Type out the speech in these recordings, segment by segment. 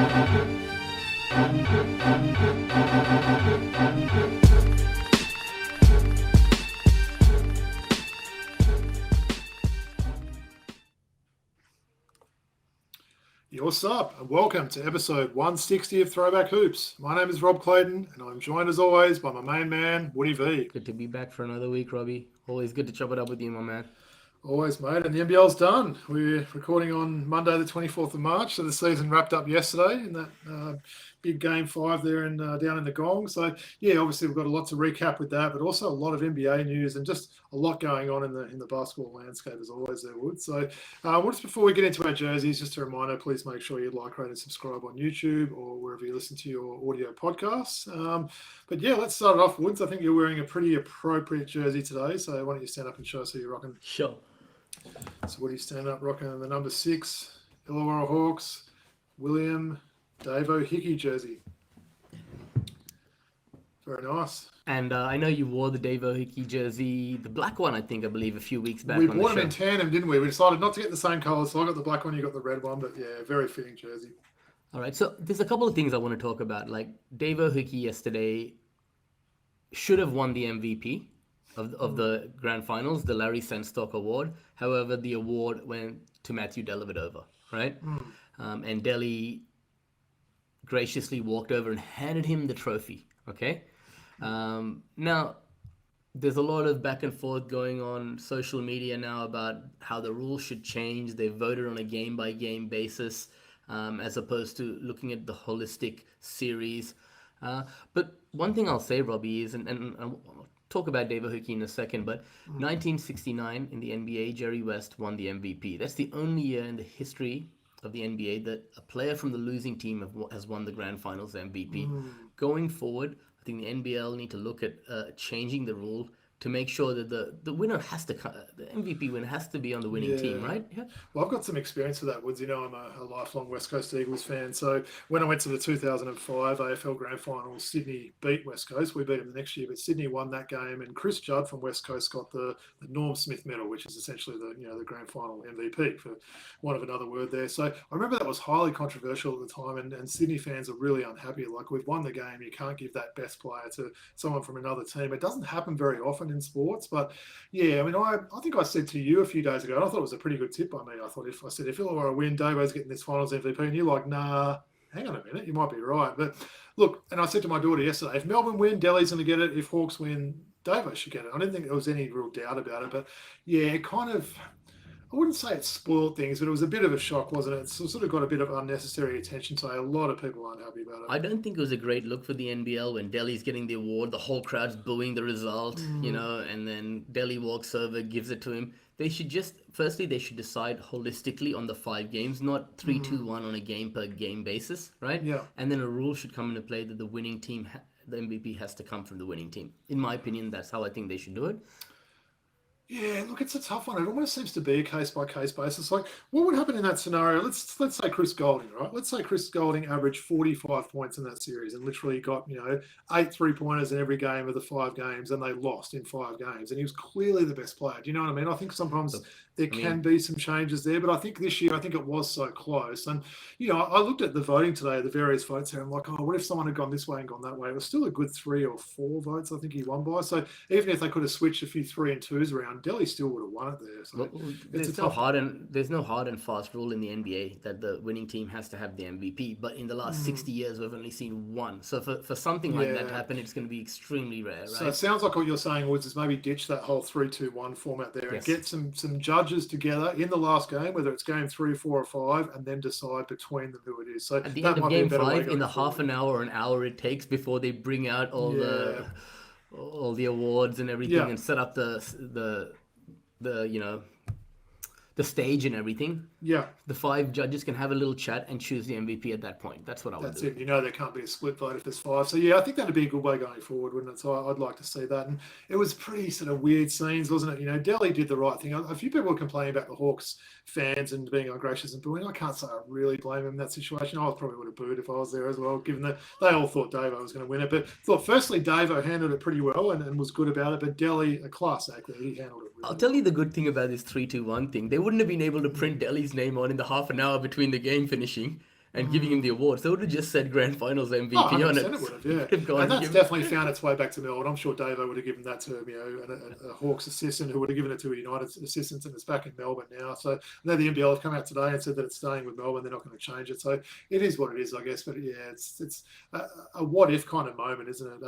What's up, and welcome to episode 160 of Throwback Hoops. My name is Rob Clayton, and I'm joined as always by my main man, Woody V. Good to be back for another week, Robbie. Always good to chop it up with you, my man. Always, mate. And the NBL's done. We're recording on Monday, the 24th of March, so the season wrapped up yesterday in that big Game 5 there down in the Gong. So, yeah, obviously we've got a lot to recap with that, but also a lot of NBA news and just a lot going on in the basketball landscape as always there, Wood. So, just before we get into our jerseys, just a reminder, please make sure you like, rate, and subscribe on YouTube or wherever you listen to your audio podcasts. But, yeah, let's start it off, Woods. I think you're wearing a pretty appropriate jersey today, so why don't you stand up and show us who you're rocking? Sure. So what are you standing up rocking? The number 6 Illawarra Hawks, William Davo Hickey jersey. Very nice. And I know you wore the Davo Hickey jersey, the black one, I believe, a few weeks back. We bought them in tandem, didn't we? We decided not to get the same colour, so I got the black one, you got the red one, but yeah, very fitting jersey. All right, so there's a couple of things I want to talk about. Like, Davo Hickey yesterday should have won the MVP of the Grand Finals, the Larry Sandstock Award. However, the award went to Matthew Dellavedova, right? And Delly graciously walked over and handed him the trophy, okay? Now, there's a lot of back and forth going on social media now about how the rules should change. They voted on a game-by-game basis as opposed to looking at the holistic series. But one thing I'll say, Robbie, is, and I'll talk about Davo Hickey in a second, but 1969 in the NBA, Jerry West won the MVP. That's the only year in the history of the NBA that a player from the losing team has won the Grand Finals MVP. Going forward, I think the NBL need to look at changing the rule to make sure that the winner has to, the MVP winner has to be on the winning team, right? Yeah. Well, I've got some experience with that, Woods. You know, I'm a lifelong West Coast Eagles fan. So when I went to the 2005 AFL Grand Final, Sydney beat West Coast. We beat them the next year, but Sydney won that game, and Chris Judd from West Coast got the Norm Smith Medal, which is essentially the Grand Final MVP, for want of another word there. So I remember that was highly controversial at the time, and Sydney fans are really unhappy. Like, we've won the game, you can't give that best player to someone from another team. It doesn't happen very often in sports, but yeah, I mean, I think I said to you a few days ago, and I thought it was a pretty good tip by me. I thought if Illawarra win, Davo's getting this finals MVP, and you're like, nah, hang on a minute, you might be right. But look, and I said to my daughter yesterday, if Melbourne win, Delhi's going to get it. If Hawks win, Davo should get it. I didn't think there was any real doubt about it, but yeah, it kind of, I wouldn't say it spoiled things, but it was a bit of a shock, wasn't it? It sort of got a bit of unnecessary attention, so a lot of people aren't happy about it. I don't think it was a great look for the NBL when Delhi's getting the award, the whole crowd's booing the result, and then Delhi walks over, gives it to him. They should they should decide holistically on the 5 games, not 3-2-1 on a game-per-game basis, right? Yeah. And then a rule should come into play that the winning team, the MVP has to come from the winning team. In my opinion, that's how I think they should do it. Yeah, look, it's a tough one. It almost seems to be a case-by-case basis. Like, what would happen in that scenario? Let's say Chris Golding, right? Let's say Chris Golding averaged 45 points in that series and literally got, 8 3-pointers in every game of the 5 games, and they lost in 5 games. And he was clearly the best player. Do you know what I mean? I think sometimes there can be some changes there, but I think this year, it was so close. And, I looked at the voting today, the various votes here. I'm like, oh, what if someone had gone this way and gone that way? It was still a good 3 or 4 votes I think he won by. So even if they could have switched a few 3 and 2s around, Delhi still would have won it there. So there's no hard and fast rule in the NBA that the winning team has to have the MVP. But in the last 60 years, we've only seen one. So for something like that to happen, it's going to be extremely rare, right? So it sounds like what you're saying, Woods, is maybe ditch that whole 3-2-1 format there and get some judges together in the last game, whether it's game 3, 4, or 5, and then decide between them who it is. So at the end of game 5, in the half an hour or an hour it takes before they bring out all the awards and everything and set up the stage and everything. Yeah. The 5 judges can have a little chat and choose the MVP at that point. That's what I would do. That's it. There can't be a split vote if there's 5. So, yeah, I think that'd be a good way going forward, wouldn't it? So I'd like to see that. And it was pretty sort of weird scenes, wasn't it? Delhi did the right thing. A few people were complaining about the Hawks fans and being ungracious and booing. I can't say I really blame them in that situation. I probably would have booed if I was there as well, given that they all thought Davo was going to win it. But firstly, Davo handled it pretty well and was good about it. But Delhi, a class act there, he handled it really I'll tell you the good thing about this 3-2-1 thing. They wouldn't have been able to print Delhi's name on in the half an hour between the game finishing and giving him the award. So it would have just said Grand Finals MVP Oh, on 100% it. it would have, yeah. Could have gone And to that's give- definitely found its way back to Melbourne. I'm sure Davo would have given that to him, and a Hawks assistant who would have given it to a United assistant, and it's back in Melbourne now. So I know the NBL have come out today and said that it's staying with Melbourne. They're not going to change it. So it is what it is, I guess. But yeah, it's a what if kind of moment, isn't it?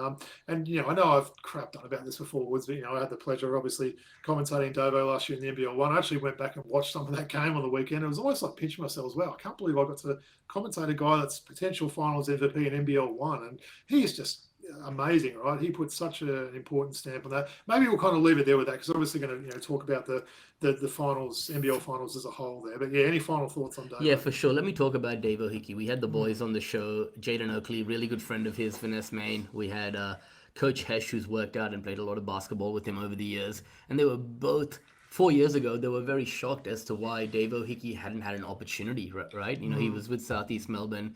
And I know I've crapped on about this before, Woods, but I had the pleasure of obviously commentating Davo last year in the NBL One. I actually went back and watched some of that game on the weekend. It was almost like pinching myself as well. I can't believe I got to commentate a guy that's potential finals MVP in NBL One, and he's just amazing, right? He put such an important stamp on that. Maybe we'll kind of leave it there with that because obviously going to talk about the finals, NBL finals as a whole there. But yeah, any final thoughts on Davo? Yeah, for sure. Let me talk about Davo Hickey. We had the boys on the show. Jaden Oakley, really good friend of his, Finesse Main. We had Coach Hesh, who's worked out and played a lot of basketball with him over the years. And they were both, 4 years ago, they were very shocked as to why Davo Hickey hadn't had an opportunity, right? He was with Southeast Melbourne,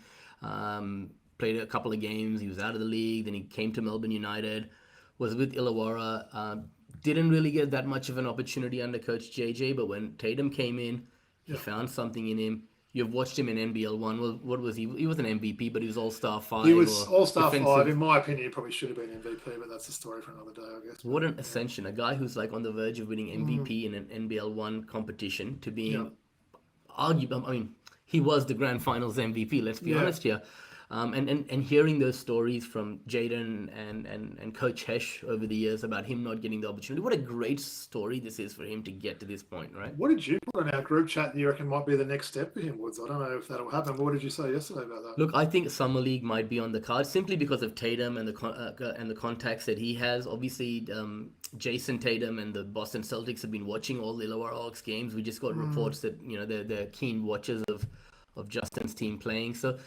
played a couple of games. He was out of the league. Then he came to Melbourne United, was with Illawarra. Didn't really get that much of an opportunity under Coach JJ, but when Tatum came in, he found something in him. You've watched him in NBL One. Well, what was he? He was an MVP, but he was All-Star 5. He was All-Star defensive. 5. In my opinion, he probably should have been MVP, but that's a story for another day, I guess. What an ascension. A guy who's like on the verge of winning MVP in an NBL One competition to being arguable. I mean, he was the Grand Finals MVP, let's be honest here. And hearing those stories from Jaden and Coach Hesh over the years about him not getting the opportunity, what a great story this is for him to get to this point, right? What did you put on our group chat that you reckon might be the next step for him, Woods? I don't know if that'll happen, but what did you say yesterday about that? Look, I think Summer League might be on the card simply because of Tatum and the contacts that he has. Obviously, Jason Tatum and the Boston Celtics have been watching all the Illawarra Hawks games. We just got reports that they're keen watchers of Justin's team playing. So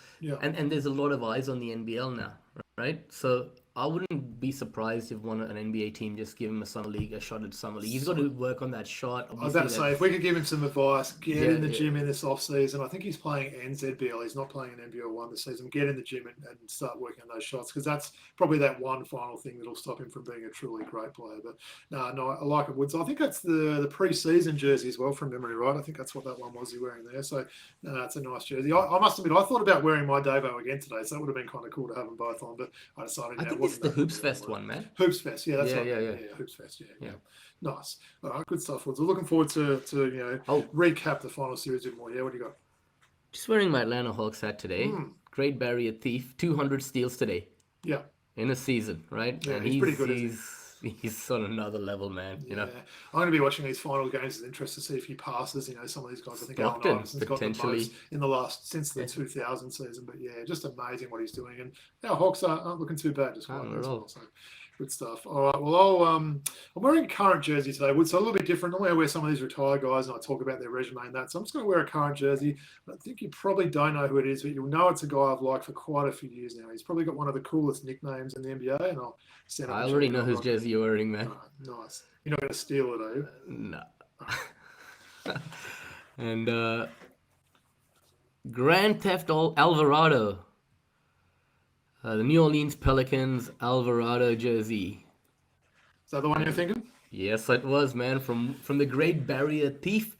and there's a lot of eyes on the NBL now, right? So I wouldn't be surprised if an NBA team just give him a shot at Summer League. He's got to work on that shot. I was about to say, if we could give him some advice, get in the gym in this off-season. I think he's playing NZBL. He's not playing in NBL 1 this season. Get in the gym and start working on those shots because that's probably that one final thing that'll stop him from being a truly great player. But no, I like it, Woods. I think that's the pre-season jersey as well from memory, right? I think that's what that one was he's wearing there. So, it's a nice jersey. I must admit, I thought about wearing my Davo again today, so that would have been kind of cool to have them both on, but I decided I think it's the Hoops Fest one, man. Hoops Fest, yeah, that's right. Yeah. Hoops Fest, yeah. Nice. All right, good stuff, Woods. We're looking forward to recap the final series a bit more. Yeah, what do you got? Just wearing my Atlanta Hawks hat today. Great Barrier Thief, 200 steals today. Yeah. In a season, right? Yeah, and he's pretty good, isn't he? He's on another level, man. I'm going to be watching these final games with interest to see if he passes. Some of these guys, I think Allen Iverson's got the most in the since the 2000 season. But yeah, just amazing what he's doing. And our Hawks aren't looking too bad, just quite well. So good stuff. All right. Well, I'm wearing a current jersey today, Wood. So a little bit different. Normally I wear some of these retired guys and I talk about their resume and that. So I'm just going to wear a current jersey. I think you probably don't know who it is, but you'll know it's a guy I've liked for quite a few years now. He's probably got one of the coolest nicknames in the NBA, and I'll stand up. I already know whose jersey you're wearing, man. Nice. You're not going to steal it, are you? No. And Grand Theft Alvarado. The New Orleans Pelicans Alvarado jersey. Is that the one you're thinking? Yes, it was, man. From the Great Barrier Thief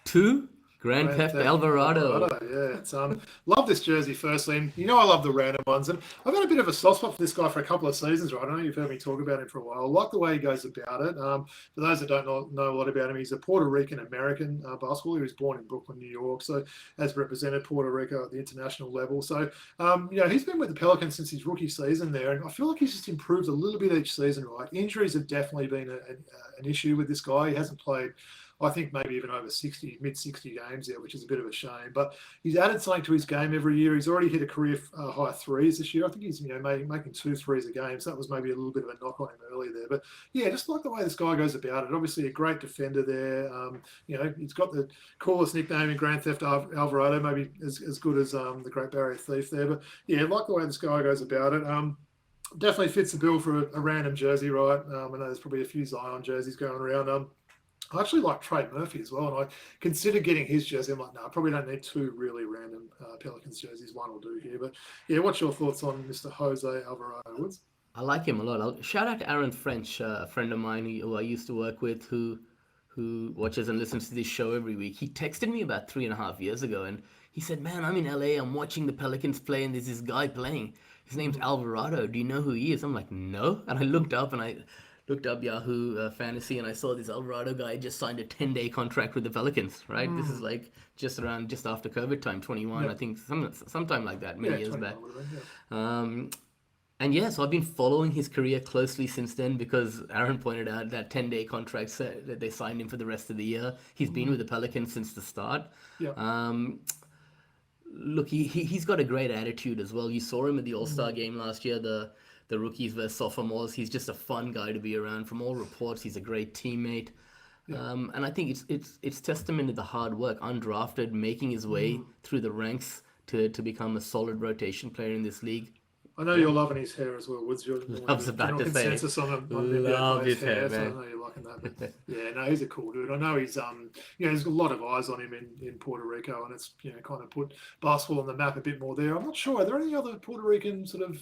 to Grand Theft Alvarado. Yeah, it's love this jersey firstly, and I love the random ones, and I've had a bit of a soft spot for this guy for a couple of seasons, right? I know you've heard me talk about him for a while. I like the way he goes about it. For those that don't know a lot about him, he's a Puerto Rican American basketballer. He was born in Brooklyn, New York, so has represented Puerto Rico at the international level. So he's been with the Pelicans since his rookie season there, and I feel like he's just improved a little bit each season, right? Injuries have definitely been an issue with this guy. He hasn't played, I think, maybe even over mid-60 games there, which is a bit of a shame. But he's added something to his game every year. He's already hit a career high threes this year. I think he's making 2 threes a game. So that was maybe a little bit of a knock on him earlier there. But yeah, just like the way this guy goes about it. Obviously a great defender there. He's got the coolest nickname in Grand Theft Alvarado, maybe as good as the Great Barrier Thief there. But yeah, I like the way this guy goes about it. Definitely fits the bill for a random jersey, right? I know there's probably a few Zion jerseys going around. I actually like Trey Murphy as well, and I consider getting his jersey. I'm like, no, I probably don't need 2 really random Pelicans jerseys. One will do here. But yeah, what's your thoughts on Mr. Jose Alvarado, Woods? I like him a lot. Shout out to Aaron French, a friend of mine who I used to work with, who watches and listens to this show every week. He texted me about 3.5 years ago, and He said, "Man, I'm in LA. I'm watching the Pelicans play, and there's this guy playing. His name's Alvarado. Do you know who he is?" I'm like, "No." And I looked up Yahoo Fantasy, and I saw this Alvarado guy just signed a 10-day contract with the Pelicans. Right? This is like just after COVID time, 21, I think, sometime like that, many years back. And yeah, so I've been following his career closely since then because Aaron pointed out that 10-day contract said that they signed him for the rest of the year. He's been with the Pelicans since the start. Look, he's got a great attitude as well. You saw him at the All-Star game last year, the rookies versus sophomores. He's just a fun guy to be around. From all reports, he's a great teammate. And I think it's testament to the hard work, undrafted, making his way through the ranks to become a solid rotation player in this league. I know you're loving his hair as well, Woods. You're Loves about to say. Consensus on Love his hair, man. So I know you're liking that. But yeah, no, he's a cool dude. I know he's there's a lot of eyes on him in Puerto Rico, and it's kind of put basketball on the map a bit more there. I'm not sure. Are there any other Puerto Rican sort of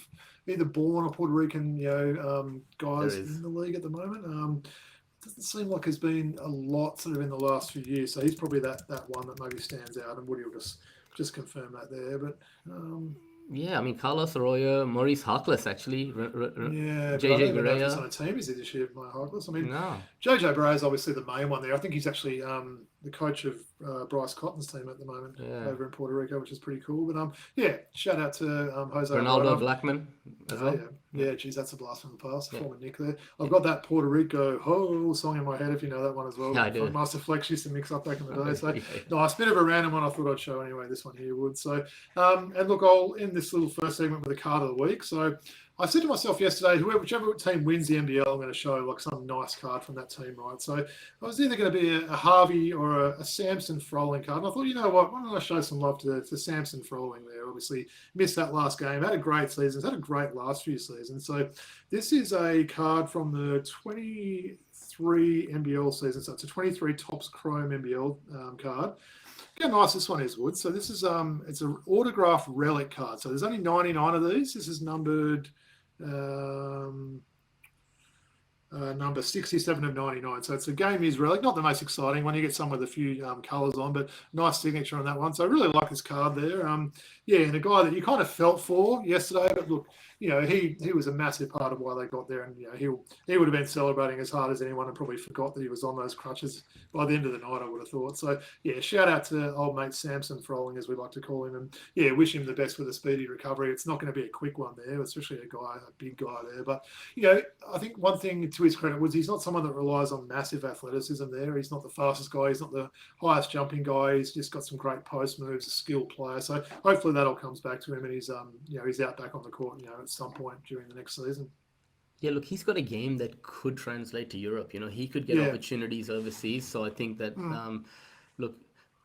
either born or Puerto Rican guys in the league at the moment? Doesn't seem like there's been a lot sort of in the last few years. So he's probably that one that maybe stands out, and Woody will just confirm that there. But yeah, I mean, Carlos Arroyo, Maurice Harkless, actually. JJ Barea. On a team is he this year, Harkless? I mean, no. JJ Barea is obviously the main one there. I think he's actually the coach of Bryce Cotton's team at the moment over in Puerto Rico, which is pretty cool. But shout out to Jose Ronaldo Blackman as well. Yeah, geez, that's a blast from the past. Former Nick there. I've got that Puerto Rico song in my head, if you know that one as well. Yeah, I do. Master Flex used to mix up back in the day. So nice, bit of a random one I thought I'd show anyway, this one here would. So, and look, I'll end this little first segment with a card of the week. So I said to myself yesterday, whichever team wins the NBL, I'm going to show like some nice card from that team, right? So I was either going to be a Harvey or a Samson Froling card. And I thought, you know what, why don't I show some love to Samson Froling there? Obviously missed that last game, had a great season, had a great last few seasons. So this is a card from the 23 NBL season. So it's a 23 Topps Chrome NBL card. Look how nice this one is, Wood. So this is it's an autographed Relic card. So there's only 99 of these. This is numbered number 67 of 99. So it's a game is Relic, not the most exciting one. You get some with a few colours on, but nice signature on that one. So I really like this card there. And a guy that you kind of felt for yesterday, but look, he was a massive part of why they got there, and he would have been celebrating as hard as anyone and probably forgot that he was on those crutches by the end of the night, I would have thought. So shout out to old mate Samson Froling, as we like to call him, and wish him the best with a speedy recovery. It's not going to be a quick one there, especially a big guy there. But I think one thing to his credit was he's not someone that relies on massive athleticism there. He's not the fastest guy. He's not the highest jumping guy. He's just got some great post moves, a skilled player. So hopefully that all comes back to him, and he's out back on the court at some point during the next season. Yeah, look, he's got a game that could translate to Europe. He could get opportunities overseas. So I think that, look,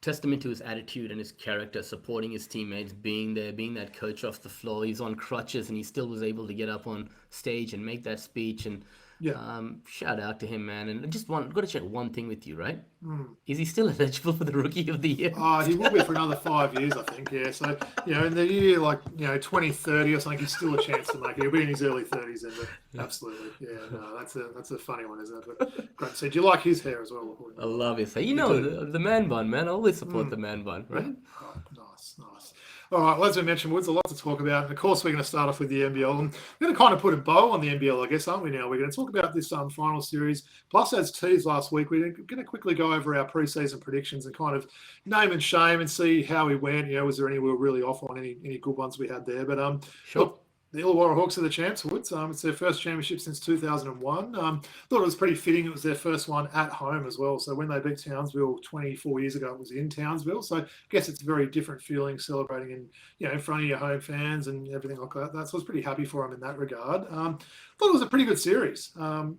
testament to his attitude and his character, supporting his teammates, being there, being that coach off the floor. He's on crutches and he still was able to get up on stage and make that speech. And shout out to him, man. And just got to check one thing with you, right? Is he still eligible for the Rookie of the Year? He will be for another 5 years, I think. Yeah. So in the year 2030 or something, he's still a chance to make it. He'll be in his early 30s then. But absolutely. Yeah. No, that's a funny one, isn't it? But great to see. Do you like his hair as well? I love his hair. The man bun, man. I always support the man bun, right? Oh, nice. All right, well, as we mentioned, Woods, a lot to talk about. And of course, we're going to start off with the NBL. And we're going to kind of put a bow on the NBL, I guess, aren't we now? We're going to talk about this final series. Plus, as teased last week, we're going to quickly go over our preseason predictions and kind of name and shame and see how we went. Was there any we were really off on, any good ones we had there? But sure. Look, the Illawarra Hawks are the champs, Woods. It's their first championship since 2001. Thought it was pretty fitting. It was their first one at home as well. So when they beat Townsville 24 years ago, it was in Townsville. So I guess it's a very different feeling celebrating in front of your home fans and everything like that. So I was pretty happy for them in that regard. Thought it was a pretty good series. So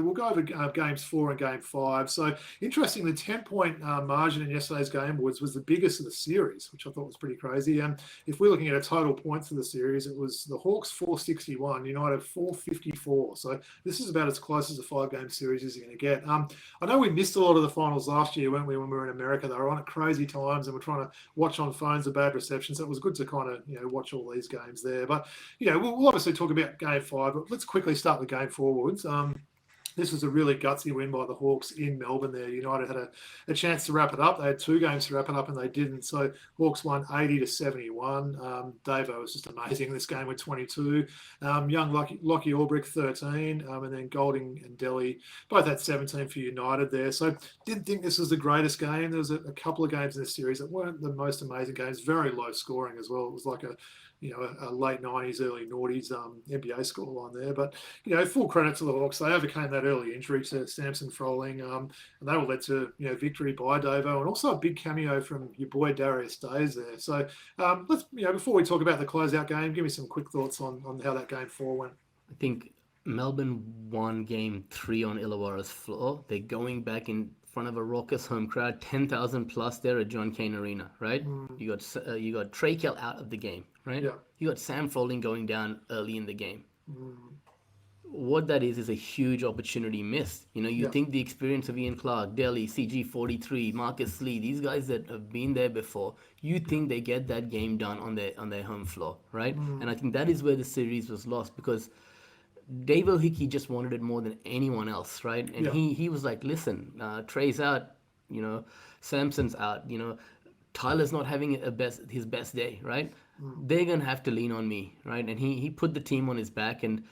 we'll go over games 4 and game 5. So interesting, the 10-point margin in yesterday's game was the biggest of the series, which I thought was pretty crazy. And if we're looking at a total points of the series, it was the Hawks 461, United 454. So this is about as close as a 5-game series as you're going to get. I know we missed a lot of the finals last year, weren't we, when we were in America? They were on at crazy times and we're trying to watch on phones, a bad reception. So it was good to kind of, watch all these games there. But, we'll obviously talk about game 5, but let's quickly start with game 4, Woods. this was a really gutsy win by the Hawks in Melbourne there. United had a chance to wrap it up. They had 2 games to wrap it up and they didn't. So Hawks won 80-71. Davo was just amazing in this game with 22. Young Lockie Albrick, 13. And then Golding and Delhi both had 17 for United there. So didn't think this was the greatest game. There was a couple of games in this series that weren't the most amazing games. Very low scoring as well. It was like a late 90s, early noughties NBA scoreline there. But, full credit to the Hawks. They overcame that early injury to Samson Froling, and they were led to, victory by Davo, and also a big cameo from your boy Darius Days there. So let's, before we talk about the closeout game, give me some quick thoughts on how that game 4 went. I think Melbourne won game 3 on Illawarra's floor. They're going back in front of a raucous home crowd, 10,000 plus there at John Cain Arena, right? You got Trey Kell out of the game, right? Yeah. You got Sam Froling going down early in the game. What that is a huge opportunity missed. You think the experience of Ian Clark, Delhi, CG43, Marcus Lee, these guys that have been there before, you think they get that game done on their home floor, right? And I think that is where the series was lost, because Davo Hickey just wanted it more than anyone else, right? And he was like, listen, Trey's out, Samson's out, Tyler's not having his best day, right? They're going to have to lean on me, right? And he put the team on his back, and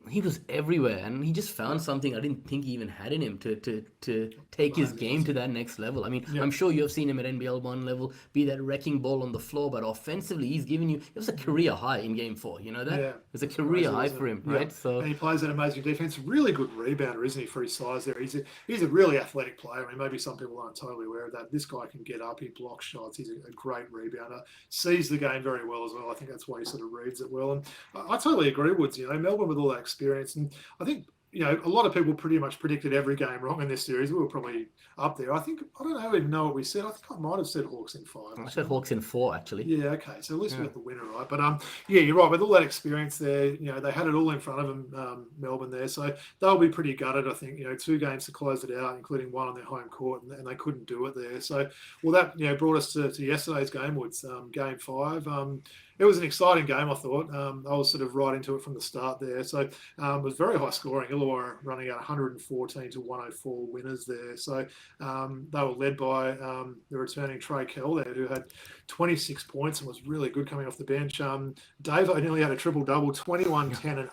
he was everywhere, and he just found something I didn't think he even had in him to take his game to that next level. I mean, I'm sure you've seen him at NBL 1 level be that wrecking ball on the floor, but offensively, he's given you, it was a career high in game 4, you know that? Yeah. It was a career high for him, right? So, and he plays that amazing defense. Really good rebounder, isn't he, for his size there? He's a really athletic player. I mean, maybe some people aren't totally aware of that. This guy can get up, he blocks shots, he's a great rebounder, sees the game very well as well. I think that's why he sort of reads it well. And I totally agree, Woods. Melbourne with all that experience, and I think a lot of people pretty much predicted every game wrong in this series. We were probably up there. I don't even know what we said. I think I might have said Hawks in 5. I said Hawks in 4, actually. Yeah, okay. So at least we got the winner right. But you're right. With all that experience there, they had it all in front of them, Melbourne there. So they'll be pretty gutted, I think. 2 games to close it out, including 1 on their home court, and they couldn't do it there. So, that brought us to yesterday's game, Woods, game 5. It was an exciting game, I thought. I was sort of right into it from the start there. So it was very high scoring. Illawarra running out 114 to 104 winners there. So they were led by the returning Trey Kell there, who had 26 points and was really good coming off the bench. Davo nearly had a triple-double, 21, 10, and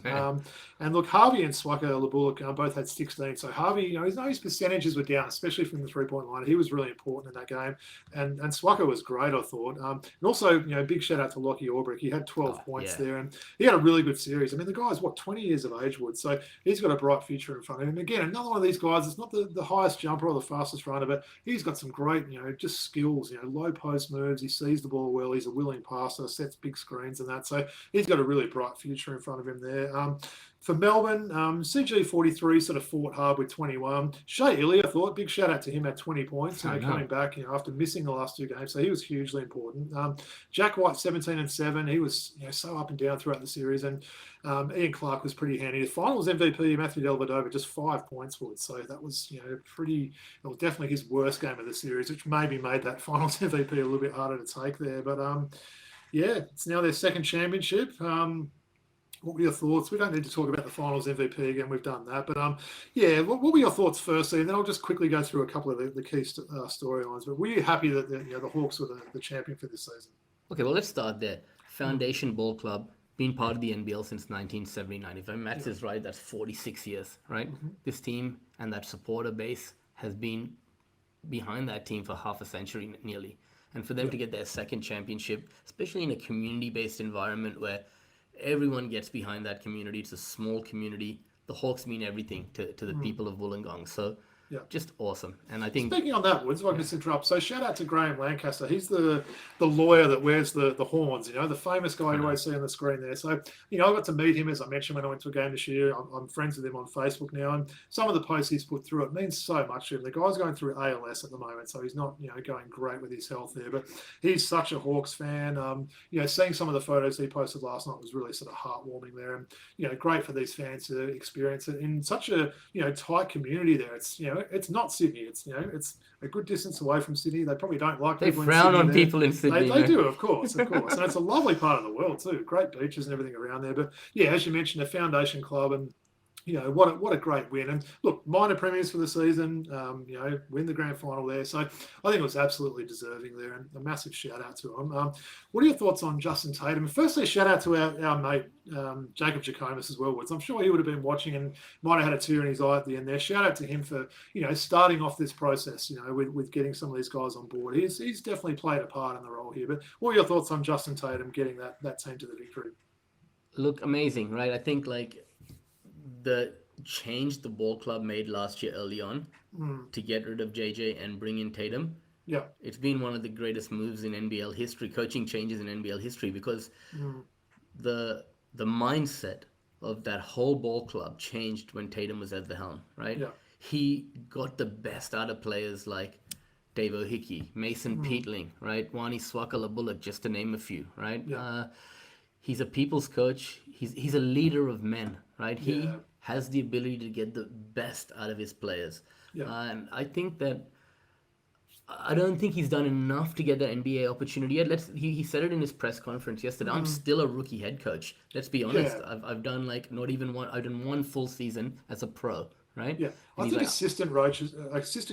8. And look, Harvey and Swaka Labulak both had 16. So Harvey, his percentages were down, especially from the three-point line. He was really important in that game. And Swaka was great, I thought. And also, big shout out to Lockie Albrick. He had 12 points there, and he had a really good series. I mean, the guy's 20 years of age, Wood, so he's got a bright future in front of him. And again, another one of these guys. It's not the highest jumper or the fastest runner, but he's got some great, just skills. Low post moves. He sees the ball well. He's a willing passer. Sets big screens and that. So he's got a really bright future in front of him there. For Melbourne, CG43 sort of fought hard with 21. Shea Illy, I thought, big shout out to him at 20 points, coming back, after missing the last 2 games. So he was hugely important. Jack White, 17 and 7. He was so up and down throughout the series. And Ian Clark was pretty handy. The finals MVP, Matthew Alvarado, just 5 points for it. So that was, definitely his worst game of the series, which maybe made that finals MVP a little bit harder to take there. But it's now their second championship. What were your thoughts? We don't need to talk about the finals MVP again. We've done that. But what were your thoughts firstly? And then I'll just quickly go through a couple of the key storylines. But were you happy that the Hawks were the champion for this season? Okay, well, let's start there. Foundation Ball Club, been part of the NBL since 1979. If my maths is right, that's 46 years, right? This team and that supporter base has been behind that team for half a century nearly. And for them to get their second championship, especially in a community-based environment where everyone gets behind that community. It's a small community. The Hawks mean everything to the people of Wollongong. So just awesome. And I think... Speaking on that, Woods, if I can just interrupt. So shout out to Graham Lancaster. He's the lawyer that wears the horns, the famous guy you always see on the screen there. So, I got to meet him, as I mentioned, when I went to a game this year. I'm friends with him on Facebook now. And some of the posts he's put through, it means so much to him. The guy's going through ALS at the moment, so he's not, going great with his health there. But he's such a Hawks fan. Seeing some of the photos he posted last night was really sort of heartwarming there. And, great for these fans to experience it in such a, tight community there. It's not Sydney. It's a good distance away from Sydney. They probably don't like people. They frown on people in Sydney. They do, of course. And it's a lovely part of the world too. Great beaches and everything around there. But as you mentioned, a foundation club, and what a great win. And look, minor premiers for the season, win the grand final there. So I think it was absolutely deserving there, and a massive shout out to him. What are your thoughts on Justin Tatum? Firstly, shout out to our mate, Jacob Jacomas as well, Woods. I'm sure he would have been watching and might have had a tear in his eye at the end there. Shout out to him for, starting off this process, with getting some of these guys on board. He's definitely played a part in the role here. But what are your thoughts on Justin Tatum getting that team to the victory? Look, amazing, right? I think the change the ball club made last year early on to get rid of JJ and bring in Tatum. Yeah. It's been one of the greatest moves in NBL history, coaching changes in NBL history, because the mindset of that whole ball club changed when Tatum was at the helm, right? Yeah. He got the best out of players like Davo Hickey, Mason Peatling, right? Wani Swakala Bullock, just to name a few, right? Yeah. He's a people's coach. He's a leader of men, right? He has the ability to get the best out of his players. Yeah. And I don't think he's done enough to get that NBA opportunity yet. He said it in his press conference yesterday. I'm still a rookie head coach. Let's be honest. Yeah. I've done I've done one full season as a pro, right? Yeah, I think assistant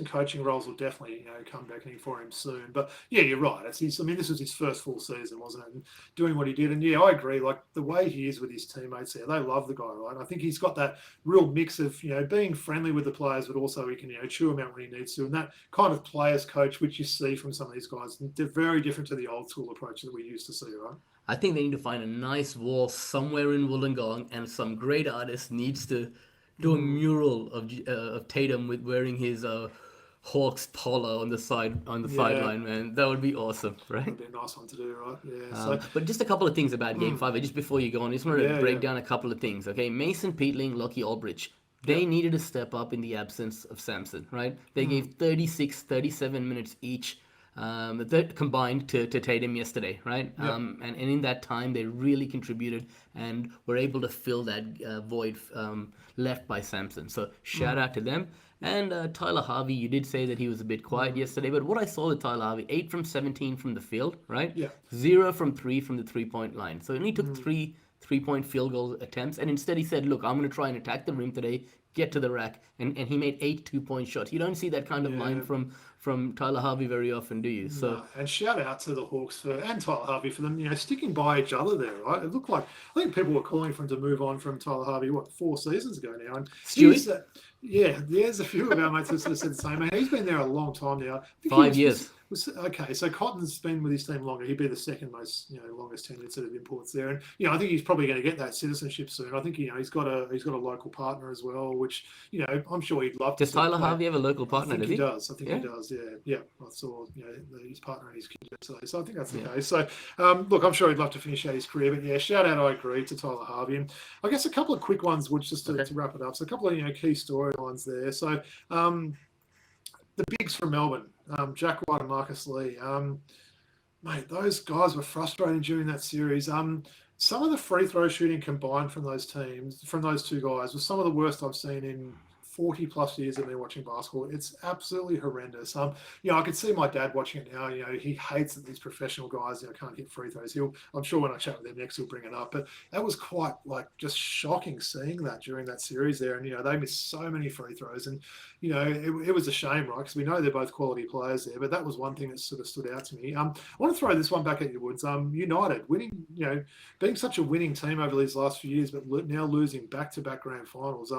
coaching roles will definitely come back for him soon. But yeah, you're right. This was his first full season, wasn't it? And doing what he did, and yeah, I agree. Like the way he is with his teammates there, they love the guy, right? And I think he's got that real mix of being friendly with the players, but also he can chew them out when he needs to, and that kind of players coach, which you see from some of these guys, they're very different to the old school approach that we used to see, right? I think they need to find a nice wall somewhere in Wollongong, and some great artist needs to do a mural of Tatum with wearing his Hawks polo on the sideline, man. That would be awesome, right? That'd be a nice one to do, right? Yeah. But just a couple of things about Game 5. Just before you go on, I just want to break down a couple of things, okay? Mason Peatling, Lockie Aldrich. They needed to step up in the absence of Samson, right? They gave 36, 37 minutes each combined to Tatum yesterday, right? And in that time, they really contributed and were able to fill that void left by Samson. So shout out to them. And Tyler Harvey, you did say that he was a bit quiet yesterday, but what I saw with Tyler Harvey, 8 from 17 from the field, right? Yeah. 0 from 3 from the three-point line. So he only took 3 3-point field goal attempts, and instead he said, look, I'm going to try and attack the rim today, get to the rack, and he made 8 2-point shots. You don't see that kind of line from Tyler Harvey very often, do you? So and shout out to the Hawks and Tyler Harvey for them, sticking by each other there, right? It looked like, I think people were calling for him to move on from Tyler Harvey, 4 seasons ago now. And Stewie? There's a few of our mates that sort of said the same. And he's been there a long time now. 5 years. Okay, so Cotton's been with his team longer. He'd be the second most, longest tenured sort of imports there. And I think he's probably going to get that citizenship soon. I think he's got a local partner as well, which I'm sure he'd love. Does Tyler Harvey have a local partner? I think he does. I think he does. Yeah. I saw his partner and his kid yesterday, so I think that's the case. So look, I'm sure he'd love to finish out his career, but yeah, shout out. I agree to Tyler Harvey, and I guess a couple of quick ones, which just to wrap it up. So a couple of key storylines there. So the bigs from Melbourne. Jack White and Marcus Lee. Mate, those guys were frustrating during that series. Some of the free throw shooting combined from those teams, from those two guys, was some of the worst I've seen in 40 plus years of me watching basketball. It's absolutely horrendous. I could see my dad watching it now. He hates that these professional guys, can't hit free throws. I'm sure when I chat with him next, he'll bring it up. But that was quite just shocking seeing that during that series there. And they missed so many free throws, and it was a shame, right? Because we know they're both quality players there. But that was one thing that sort of stood out to me. I want to throw this one back at you, Woods. United winning, being such a winning team over these last few years, but now losing back-to-back grand finals.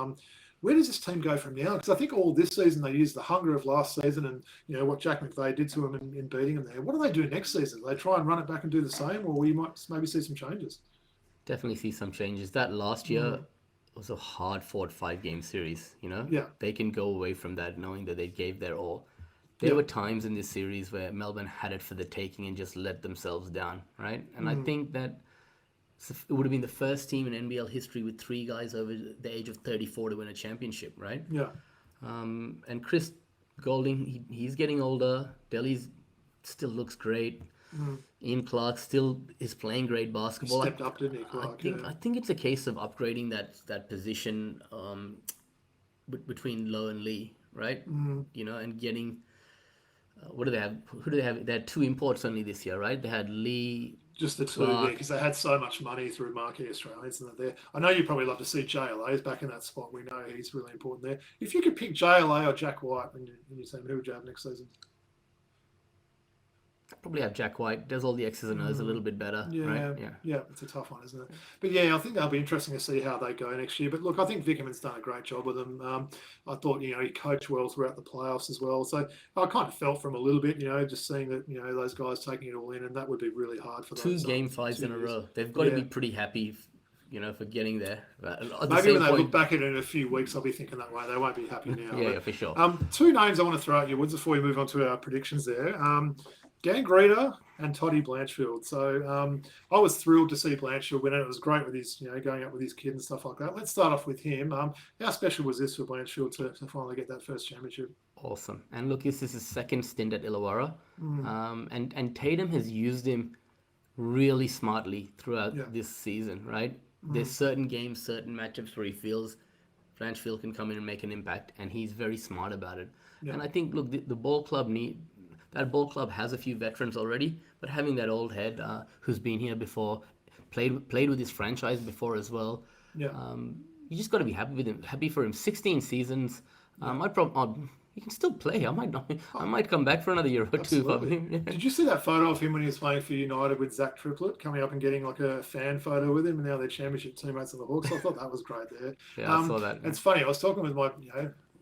Where does this team go from now? Because I think all this season they used the hunger of last season and what Jack McVeigh did to them in beating them there. What do they do next season? Do they try and run it back and do the same, or we might maybe see some changes? Definitely see some changes. That last year was a hard-fought 5-game series. They can go away from that knowing that they gave their all. There were times in this series where Melbourne had it for the taking and just let themselves down, right? And I think that it would have been the first team in NBL history with 3 guys over the age of 34 to win a championship, right? Yeah. And Chris Golding, he's getting older. Delhi's still looks great. Ian Clark still is playing great basketball. He stepped up, didn't he, Clark? I think it's a case of upgrading that position between Lowe and Lee, right? And getting... what do they have? Who do they have? They had 2 imports only this year, right? They had Lee Just the two, yeah, because they had so much money through Marquee Australians and that there. I know you probably love to see JLA's back in that spot. We know he's really important there. If you could pick JLA or Jack White when you say who would you have next season? Probably have Jack White. Does all the X's and O's a little bit better, right? Yeah, it's a tough one, isn't it? But yeah, I think that'll be interesting to see how they go next year. But look, I think Vickerman's done a great job with them. I thought, he coached well throughout the playoffs as well. So I kind of felt from a little bit, just seeing that, those guys taking it all in, and that would be really hard for those. 2 game 5s in a row. They've got to be pretty happy, for getting there. Maybe when they look back at it in a few weeks, I'll be thinking that way. They won't be happy now. Yeah, for sure. 2 names I want to throw at you, Woods, before we move on to our predictions there. Gangrita and Toddy Blanchfield. So I was thrilled to see Blanchfield win it. It was great with his, going up with his kid and stuff like that. Let's start off with him. How special was this for Blanchfield to finally get that first championship? Awesome. And look, this is his second stint at Illawarra. And Tatum has used him really smartly throughout this season, right? There's certain games, certain matchups where he feels Blanchfield can come in and make an impact, and he's very smart about it. And I think, look, the ball club that ball club has a few veterans already, but having that old head who's been here before, played with his franchise before as well. You just got to be happy for him. 16 seasons. He can still play. I might come back for another year or two. Did you see that photo of him when he was playing for United with Zach Triplett, coming up and getting like a fan photo with him, and now they're championship teammates of the Hawks? I thought that was great there. I saw that. It's funny. I was talking with my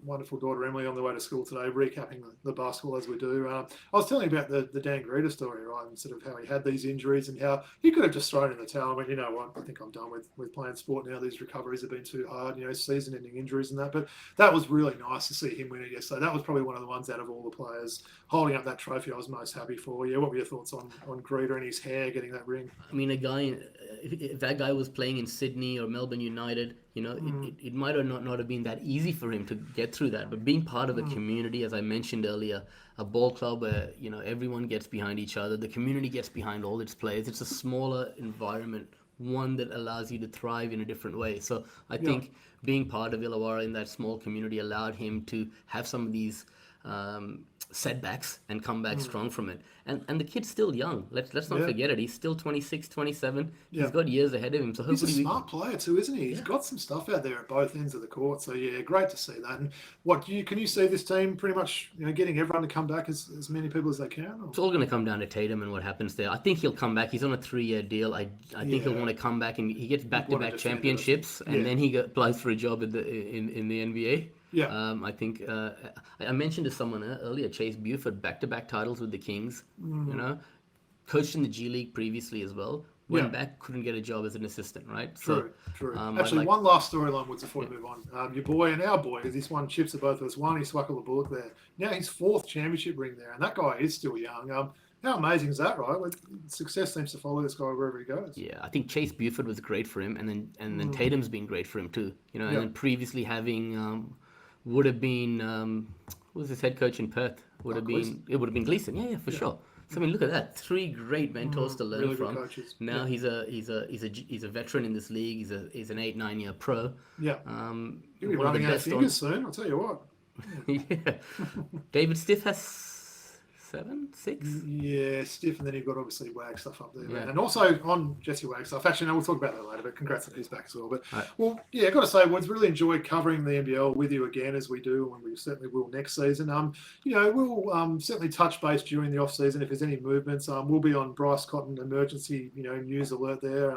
wonderful daughter Emily on the way to school today, recapping the basketball as we do. I was telling about the Dan Greta story, right, and sort of how he had these injuries and how he could have just thrown in the towel and went, you know what, I think I'm done with playing sport now. These recoveries have been too hard, season-ending injuries and that. But that was really nice to see him win it yesterday. That was probably one of the ones out of all the players holding up that trophy I was most happy for. Yeah, what were your thoughts on Greta and his hair getting that ring? I mean, if that guy was playing in Sydney or Melbourne United, it might not have been that easy for him to get through that. But being part of a community, as I mentioned earlier, a ball club where everyone gets behind each other, the community gets behind all its players. It's a smaller environment, one that allows you to thrive in a different way. So I think being part of Illawarra in that small community allowed him to have some of these setbacks and come back strong from it. And the kid's still young. Let's not forget it. He's still 26, 27. He's got years ahead of him. So he's a smart player too, isn't he? He's got some stuff out there at both ends of the court. So yeah, great to see that. And can you see this team pretty much getting everyone to come back as many people as they can? Or? It's all going to come down to Tatum and what happens there. I think he'll come back. He's on a 3-year deal. I think he'll want to come back, and he gets back-to-back championships, and then he applies for a job in the NBA. I think I mentioned to someone earlier, Chase Buford, back-to-back titles with the Kings. Coached in the G League previously as well. Went back, couldn't get a job as an assistant, right? True. Actually, one last storyline was before we move on. Your boy and our boy, because this one chips at both of us. One, he swackled the bullet there. Now his 4th championship ring there, and that guy is still young. How amazing is that, right? Success seems to follow this guy wherever he goes. Yeah, I think Chase Buford was great for him, and then Tatum's been great for him too. And then previously having would have been who was his head coach in Perth? It would have been Gleason. Yeah, for sure. So I mean, look at that. 3 great mentors to learn really from. Good coaches. Now he's a veteran in this league. He's an 8-9 year pro. Yeah. He'll be running out of fingers soon. I'll tell you what. Yeah. David Stiff has 7, 6. Yeah, Stiff, and then you've got obviously Wag stuff up there. Yeah. And also on Jesse Wag stuff. Actually, no, we'll talk about that later, but congrats that he's back as well. But, I've got to say, Woods, really enjoyed covering the NBL with you again, as we do, and we certainly will next season. We'll certainly touch base during the off-season if there's any movements. We'll be on Bryce Cotton emergency, news alert there.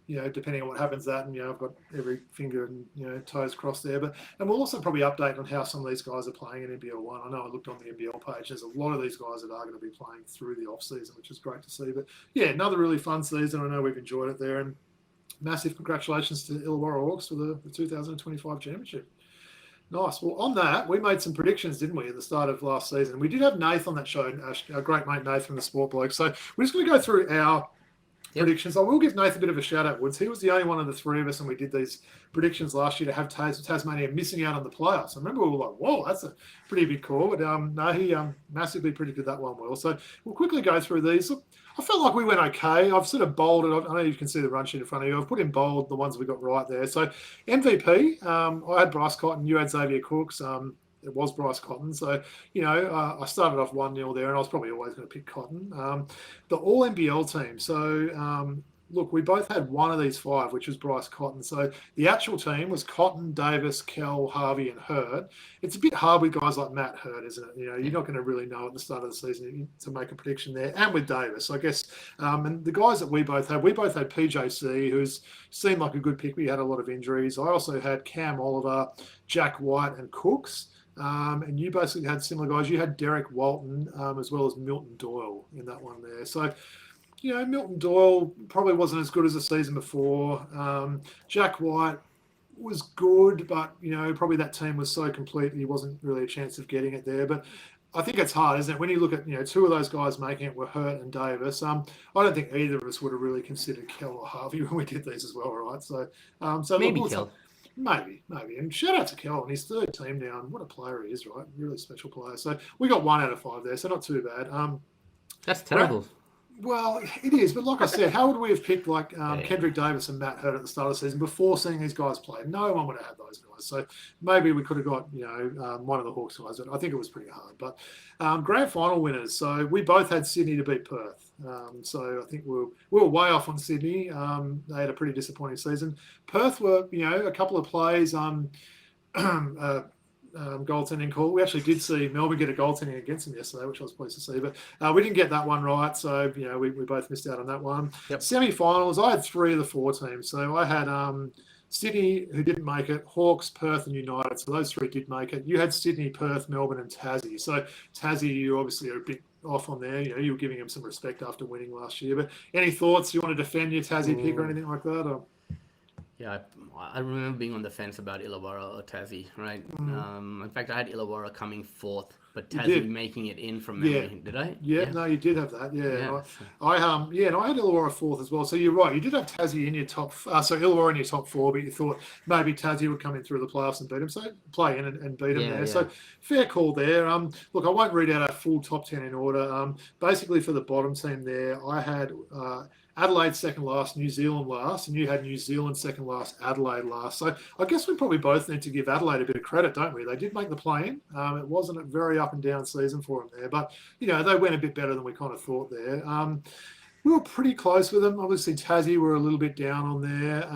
Depending on what happens that, and I've got every finger and toes crossed there. And we'll also probably update on how some of these guys are playing in NBL 1. I know I looked on the NBL page. There's a lot of these guys that are going to be playing through the off season, which is great to see. But yeah, another really fun season. I know we've enjoyed it there, and massive congratulations to Illawarra Hawks for the 2025 championship. Nice. Well, on that, we made some predictions, didn't we, at the start of last season? We did have Nath on that show, our great mate Nath from the Sport Bloke. So we're just going to go through our predictions. I will give Nath a bit of a shout out, Woods. He was the only one of the 3 of us, and we did these predictions last year to have Tasmania missing out on the playoffs. I remember we were like, whoa, that's a pretty big call. But no, he massively predicted that one well. So we'll quickly go through these. Look, I felt like we went okay. I've sort of bolded. I know you can see the run sheet in front of you. I've put in bold the ones we got right there. So MVP, I had Bryce Cotton, you had Xavier Cooks. it was Bryce Cotton. So, I started off 1-0 there, and I was probably always going to pick Cotton. The All NBL team. So, look, we both had one of these 5, which was Bryce Cotton. So the actual team was Cotton, Davis, Kell, Harvey, and Hurt. It's a bit hard with guys like Matt Hurt, isn't it? You're not going to really know at the start of the season to make a prediction there. And with Davis, I guess. And the guys that we both had PJC, who's seemed like a good pick. We had a lot of injuries. I also had Cam Oliver, Jack White, and Cooks. And you basically had similar guys. You had Derek Walton as well as Milton Doyle in that one there. So, Milton Doyle probably wasn't as good as the season before. Jack White was good, but, probably that team was so complete he wasn't really a chance of getting it there. But I think it's hard, isn't it? When you look at, 2 of those guys making it were Hurt and Davis. I don't think either of us would have really considered Kell or Harvey when we did these as well, right? So maybe Kell. Maybe. And shout out to Kell on his 3rd team down. What a player he is, right? Really special player. So we got 1 out of 5 there, so not too bad. That's terrible. Well, it is, but like I said, how would we have picked Kendrick Davis and Matt Hurt at the start of the season before seeing these guys play? No one would have had those guys. So maybe we could have got one of the Hawks guys, but I think it was pretty hard. But grand final winners. So we both had Sydney to beat Perth. So I think we were way off on Sydney. They had a pretty disappointing season. Perth were a couple of plays. Goaltending call. We actually did see Melbourne get a goaltending against them yesterday, which I was pleased to see. But we didn't get that one right, so we both missed out on that one. Yep. Semi-finals, I had 3 of the 4 teams. So I had Sydney, who didn't make it, Hawks, Perth, and United. So those 3 did make it. You had Sydney, Perth, Melbourne, and Tassie. So Tassie, you obviously are a bit off on there. You were giving them some respect after winning last year. But any thoughts? You want to defend your Tassie pick or anything like that? Or? Yeah, I remember being on the fence about Illawarra or Tassie, right? In fact, I had Illawarra coming 4th, but Tassie making it in from memory. Yeah. Did I? Yeah, no, you did have that. Yeah. And I had Illawarra 4th as well. So you're right. You did have Tassie in your top. So Illawarra in your top 4, but you thought maybe Tassie would come in through the playoffs and beat them. So play in and beat them there. Yeah. So fair call there. Look, I won't read out our full top 10 in order. Basically for the bottom team there, I had Adelaide second last, New Zealand last, and you had New Zealand second last, Adelaide last. So I guess we probably both need to give Adelaide a bit of credit, don't we? They did make the play-in. It wasn't a very up and down season for them there, but they went a bit better than we kind of thought there. We were pretty close with them. Obviously, Tassie were a little bit down on there.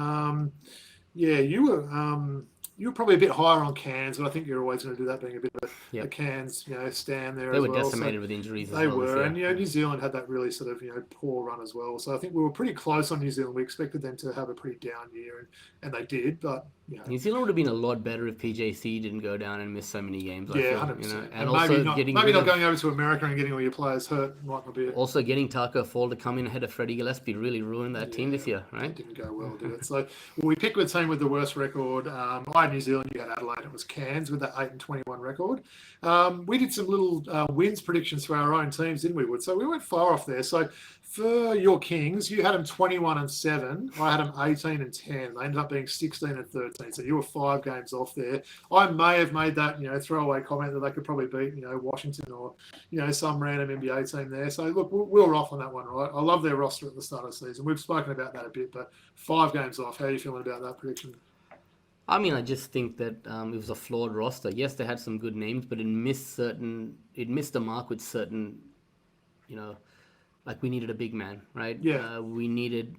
You were probably a bit higher on Cairns, but I think you're always going to do that, being a bit of a Cairns, stand there. They as were well. decimated with injuries. They were, and New Zealand had that really sort of poor run as well. So I think we were pretty close on New Zealand. We expected them to have a pretty down year, and they did. But New Zealand would have been a lot better if PJC didn't go down and miss so many games. Yeah, 100%. And also maybe not going over to America and getting all your players hurt might not be it. Also getting Taka Fall to come in ahead of Freddie Gillespie really ruined that team this year, right? It didn't go well, did it? So we picked the team with the worst record. I had New Zealand, you had Adelaide. It was Cairns with that 8-21 record. We did some little wins predictions for our own teams, didn't we, Wood? So we weren't far off there. So for your Kings, you had them 21-7. I had them 18-10. They ended up being 16-13. So you were 5 games off there. I may have made that throwaway comment that they could probably beat Washington or some random NBA team there. So look, we were off on that one, right? I love their roster at the start of the season. We've spoken about that a bit, but 5 games off. How are you feeling about that prediction? I mean, I just think that it was a flawed roster. Yes, they had some good names, but it missed the mark with certain, like we needed a big man, right? Yeah. We needed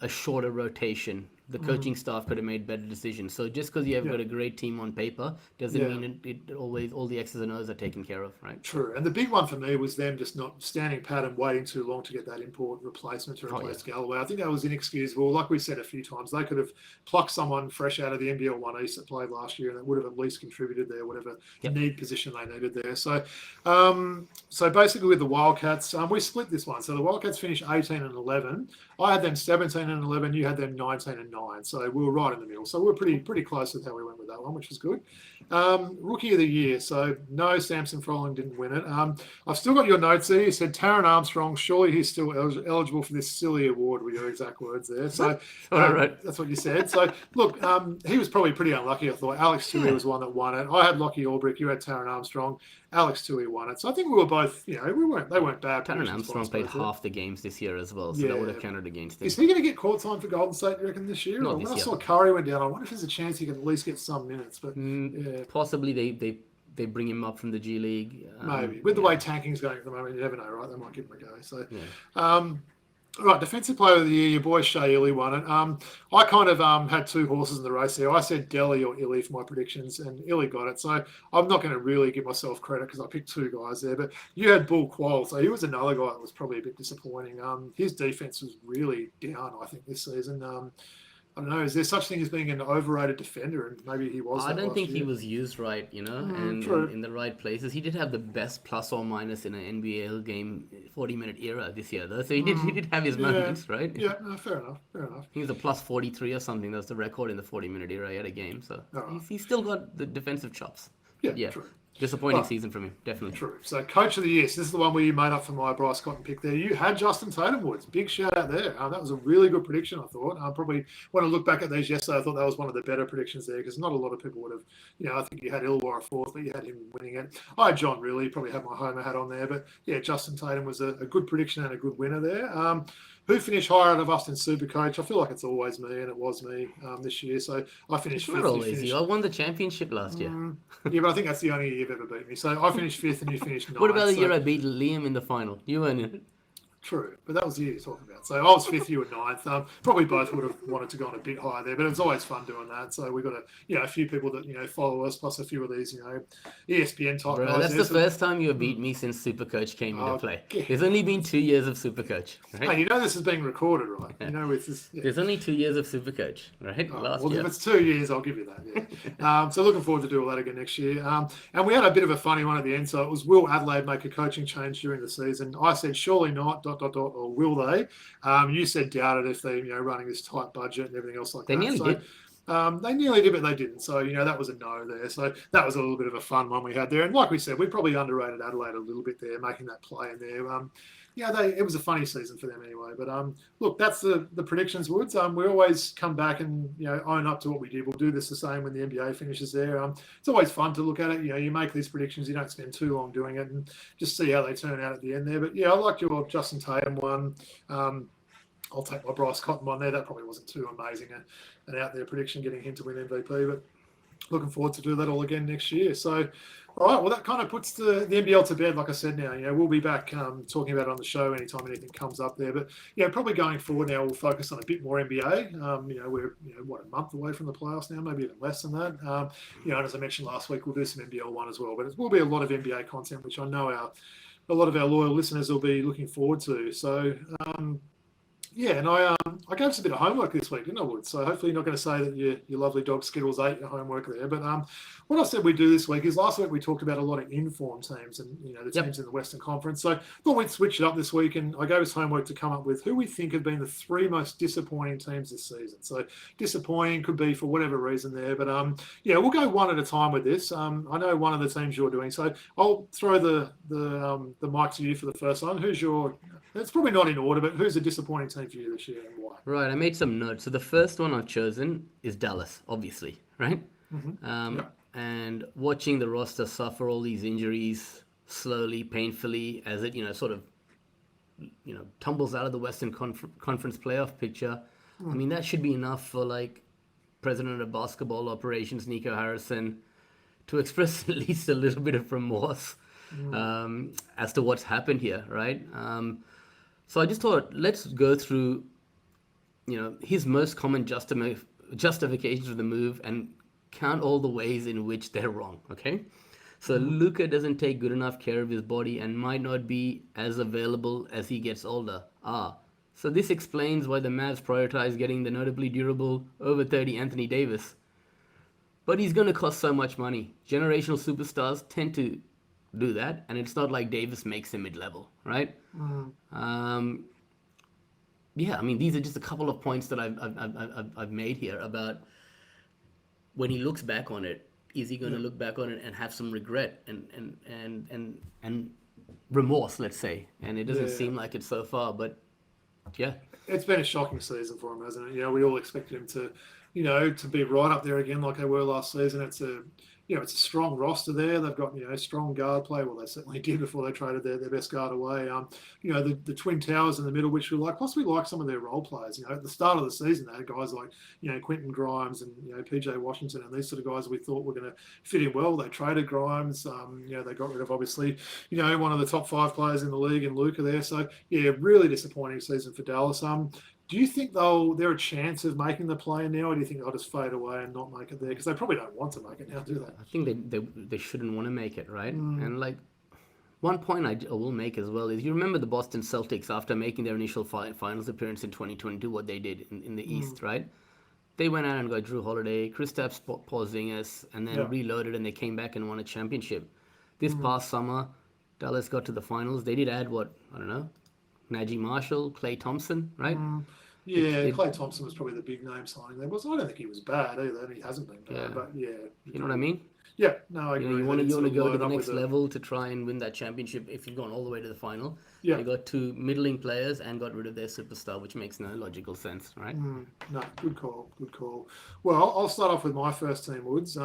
a shorter rotation. The coaching staff could have made better decisions. So just because you have got a great team on paper doesn't mean it always all the X's and O's are taken care of, right? True. And the big one for me was them just not standing pat and waiting too long to get that import replacement to replace Galloway. I think that was inexcusable. Like we said a few times, they could have plucked someone fresh out of the NBL 1 East that played last year and that would have at least contributed there, whatever need position they needed there. So basically with the Wildcats, we split this one. So the Wildcats finished 18-11. I had them 17-11. You had them 19-9. So we were right in the middle. So we were pretty close with how we went with that one, which was good. Rookie of the year. So no, Samson Froling didn't win it. I've still got your notes there. You said Taron Armstrong. Surely he's still eligible for this silly award, with your exact words there. So that's what you said. So look, he was probably pretty unlucky, I thought. Alex Tui was one that won it. I had Lockie Albrick. You had Taron Armstrong. Alex Tui won it. So I think we were both, they weren't bad. Taron Armstrong played half the games this year as well, so that would have counted against him. Is he going to get court time for Golden State, do you reckon, this year? Not this when year. I saw Curry went down, I wonder if there's a chance he can at least get some minutes. But possibly they they bring him up from the G League. Maybe. With the way tanking's going at the moment, you never know, right? They might give him a go. So, Yeah. Right, Defensive Player of the Year, your boy Shea Illy won it. I kind of had two horses in the race there. I said Delhi or Illy for my predictions, and Illy got it. So I'm not going to really give myself credit because I picked two guys there. But you had Bull Quoll, so he was another guy that was probably a bit disappointing. His defense was really down, I think, this season. I don't know. Is there such thing as being an overrated defender? And maybe he was. I don't think he was used right, and in the right places. He did have the best plus or minus in an NBL game, 40-minute era this year, though. So he did have his moments, right? Yeah, no, fair enough. He was a plus 43 or something. That's the record in the 40-minute era he had a game. So he's still got the defensive chops. Yeah, true. Disappointing season from him, definitely. True. So, Coach of the Year. So this is the one where you made up for my Bryce Cotton pick there. You had Justin Tatum Woods. Big shout out there. That was a really good prediction, I thought. Probably when I look back at these yesterday, I thought that was one of the better predictions there because not a lot of people would have, I think you had Illawarra fourth, but you had him winning it. I had John Really, probably had my Homer hat on there. But yeah, Justin Tatum was a good prediction and a good winner there. Who finished higher out of us in Supercoach? I feel like it's always me, and it was me this year. So I finished fifth. Not always you. I won the championship last year. Yeah, but I think that's the only year you've ever beat me. So I finished fifth and you finished ninth. What about the year I beat Liam in the final? You weren't in it. True, but that was the year you're talking about. So I was fifth, you were ninth. Probably both would have wanted to go on a bit higher there, but it's always fun doing that. So we've got a few people that follow us, plus a few of these ESPN type guys. That's the first time you beat me since Supercoach came into play. There's only been 2 years of Supercoach, right? Hey, this is being recorded, right? With this. Yeah. There's only 2 years of Supercoach, right? Last year. If it's 2 years, I'll give you that. Yeah. So looking forward to do all that again next year. And we had a bit of a funny one at the end. So it was, will Adelaide make a coaching change during the season? I said surely not. ... or will they? You said doubted if they running this tight budget and everything else like that. They nearly did. They nearly did, but they didn't. So, that was a no there. So that was a little bit of a fun one we had there. And like we said, we probably underrated Adelaide a little bit there, making that play in there. It was a funny season for them anyway. But look, that's the predictions, Woods. We always come back and own up to what we did. We'll do this the same when the NBA finishes there. It's always fun to look at it. You make these predictions, you don't spend too long doing it, and just see how they turn out at the end there. But yeah, I like your Justin Tatum one. I'll take my Bryce Cotton one there. That probably wasn't too amazing an out there prediction, getting him to win MVP, but looking forward to do that all again next year. So, all right, well, that kind of puts the NBL to bed, like I said now. We'll be back talking about it on the show anytime anything comes up there. But, probably going forward now, we'll focus on a bit more NBA. We're, a month away from the playoffs now, maybe even less than that. And as I mentioned last week, we'll do some NBL one as well. But it will be a lot of NBA content, which I know a lot of our loyal listeners will be looking forward to. So, and I gave us a bit of homework this week, didn't I, Wood? So hopefully you're not going to say that your lovely dog Skittles ate your homework there. But what I said we'd do this week is last week we talked about a lot of informed teams and, the teams in the Western Conference. So I thought we'd switch it up this week, and I gave us homework to come up with who we think have been the three most disappointing teams this season. So disappointing could be for whatever reason there. But, we'll go one at a time with this. I know one of the teams you're doing. So I'll throw the mic to you for the first one. Who's your... It's probably not in order, but who's a disappointing team for you this year and why? Right, I made some notes. So the first one I've chosen is Dallas, obviously, right? Mm-hmm. And watching the roster suffer all these injuries slowly, painfully, as it, tumbles out of the Western Conference playoff picture. I mean, that should be enough for, President of Basketball Operations, Nico Harrison, to express at least a little bit of remorse as to what's happened here, right? So I just thought, let's go through, his most common justifications of the move and count all the ways in which they're wrong, okay? So Luka doesn't take good enough care of his body and might not be as available as he gets older. So this explains why the Mavs prioritize getting the notably durable, over 30 Anthony Davis. But he's going to cost so much money. Generational superstars tend to do that, and it's not like Davis makes him mid-level, right? These are just a couple of points that I've made here about when he looks back on it. Is he going to look back on it and have some regret and remorse, let's say? And it doesn't seem like it so far, but yeah. It's been a shocking season for him, hasn't it? We all expected him to to be right up there again like they were last season. It's a strong roster there. They've got, strong guard play. Well, they certainly did before they traded their best guard away. The Twin Towers in the middle, which we like, plus we like some of their role players. At the start of the season, they had guys like, Quentin Grimes and, PJ Washington and these sort of guys we thought were going to fit in well. They traded Grimes. They got rid of, obviously, one of the top 5 players in the league in Luka there. So, yeah, really disappointing season for Dallas. Do you think they're a chance of making the play now, or do you think they'll just fade away and not make it there? Because they probably don't want to make it now, do they? I think they shouldn't want to make it, right? And like one point I will make as well is you remember the Boston Celtics after making their initial finals appearance in 2022, what they did in the East, right? They went out and got Drew Holiday, Kristaps Porzingis, and then reloaded, and they came back and won a championship. This past summer, Dallas got to the finals. They did add Najee Marshall, Klay Thompson, right? Yeah, Klay Thompson was probably the big name signing there. I don't think he was bad either, and he hasn't been bad. But yeah, you know what I mean? Yeah, no, I agree. You want to go to the next level to try and win that championship if you've gone all the way to the final. Yeah. They got 2 middling players and got rid of their superstar, which makes no logical sense, right? No, good call. Well, I'll start off with my first team, Woods.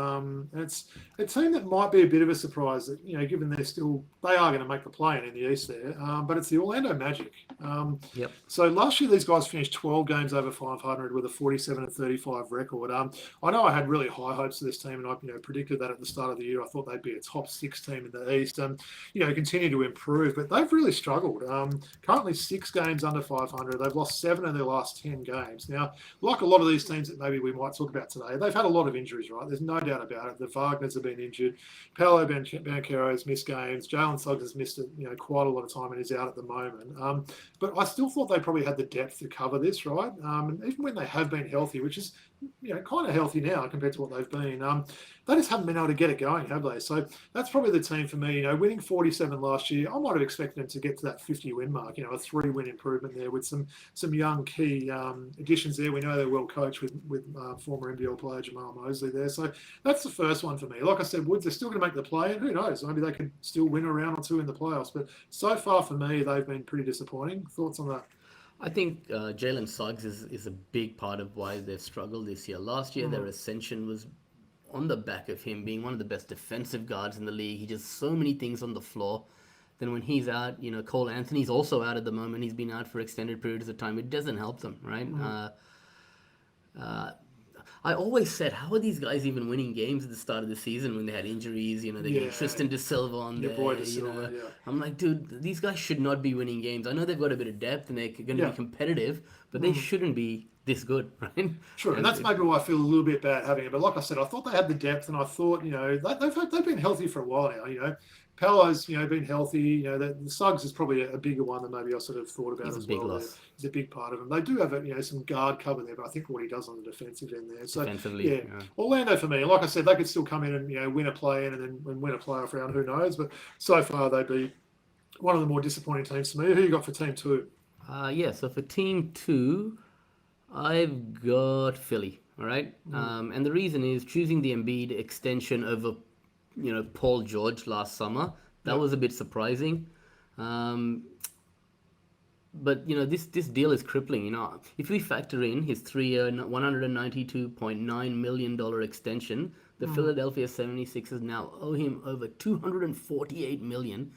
It's a team that might be a bit of a surprise that, given they are going to make the play in the East there, but it's the Orlando Magic. Yep. So last year, these guys finished 12 games over 500 with a 47-35 record. I know I had really high hopes for this team, and I predicted that at the start of the year. I thought they'd be a top 6 team in the East and, continue to improve, but they've really struggled. Currently 6 games under 500. They've lost 7 of their last 10 games. Now, like a lot of these teams that maybe we might talk about today, they've had a lot of injuries, right? There's no doubt about it. The Wagners have been injured. Paolo Banchero's missed games. Jalen Suggs has missed quite a lot of time and is out at the moment. But I still thought they probably had the depth to cover this, right? And even when they have been healthy, which is kind of healthy now compared to what they've been, they just haven't been able to get it going, have they? So that's probably the team for me. Winning 47 last year, I might have expected them to get to that 50-win mark. A 3-win improvement there with some young key additions there. We know they're well coached with former NBL player Jamal Mosley there. So that's the first one for me. Like I said, Woods, they're still going to make the play, and who knows? Maybe they could still win a round or 2 in the playoffs. But so far for me, they've been pretty disappointing. Thoughts on that? I think Jalen Suggs is a big part of why they've struggled this year. Last year, their ascension was on the back of him being one of the best defensive guards in the league. He does so many things on the floor. Then when he's out, Cole Anthony's also out at the moment. He's been out for extended periods of time. It doesn't help them, right? I always said, how are these guys even winning games at the start of the season when they had injuries? They get Tristan De Silva on there. Boy De Silva, I'm like, dude, these guys should not be winning games. I know they've got a bit of depth and they're going to be competitive, but they shouldn't be this good, right? True, and that's maybe why I feel a little bit bad having it. But like I said, I thought they had the depth, and I thought, they've been healthy for a while now. Paolo's, been healthy. The Suggs is probably a bigger one than maybe I sort of thought about as well. He's a big part of them. They do have some guard cover there, but I think what he does on the defensive end there. So defensively, Orlando for me. Like I said, they could still come in and win a play-in and then win a playoff round. Who knows? But so far they'd be one of the more disappointing teams for me. Who you got for team 2? So for team 2, I've got Philly. All right, and the reason is choosing the Embiid extension over Paul George last summer. That was a bit surprising. But, this deal is crippling. If we factor in his 3-year, $192.9 million extension, the Philadelphia 76ers now owe him over $248 million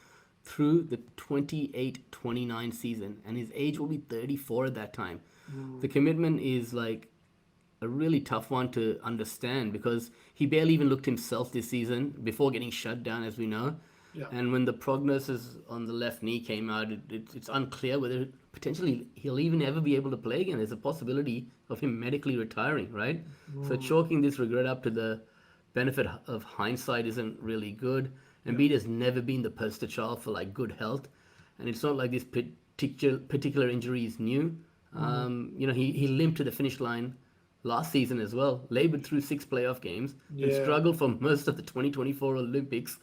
through the 28-29 season. And his age will be 34 at that time. The commitment is like a really tough one to understand because he barely even looked himself this season before getting shut down, as we know. Yeah. And when the prognosis on the left knee came out, it's unclear whether potentially he'll even ever be able to play again. There's a possibility of him medically retiring, right? So chalking this regret up to the benefit of hindsight isn't really good. Embiid has never been the poster child for like good health, and it's not like this particular injury is new. He limped to the finish line last season as well, labored through 6 playoff games, and struggled for most of the 2024 Olympics.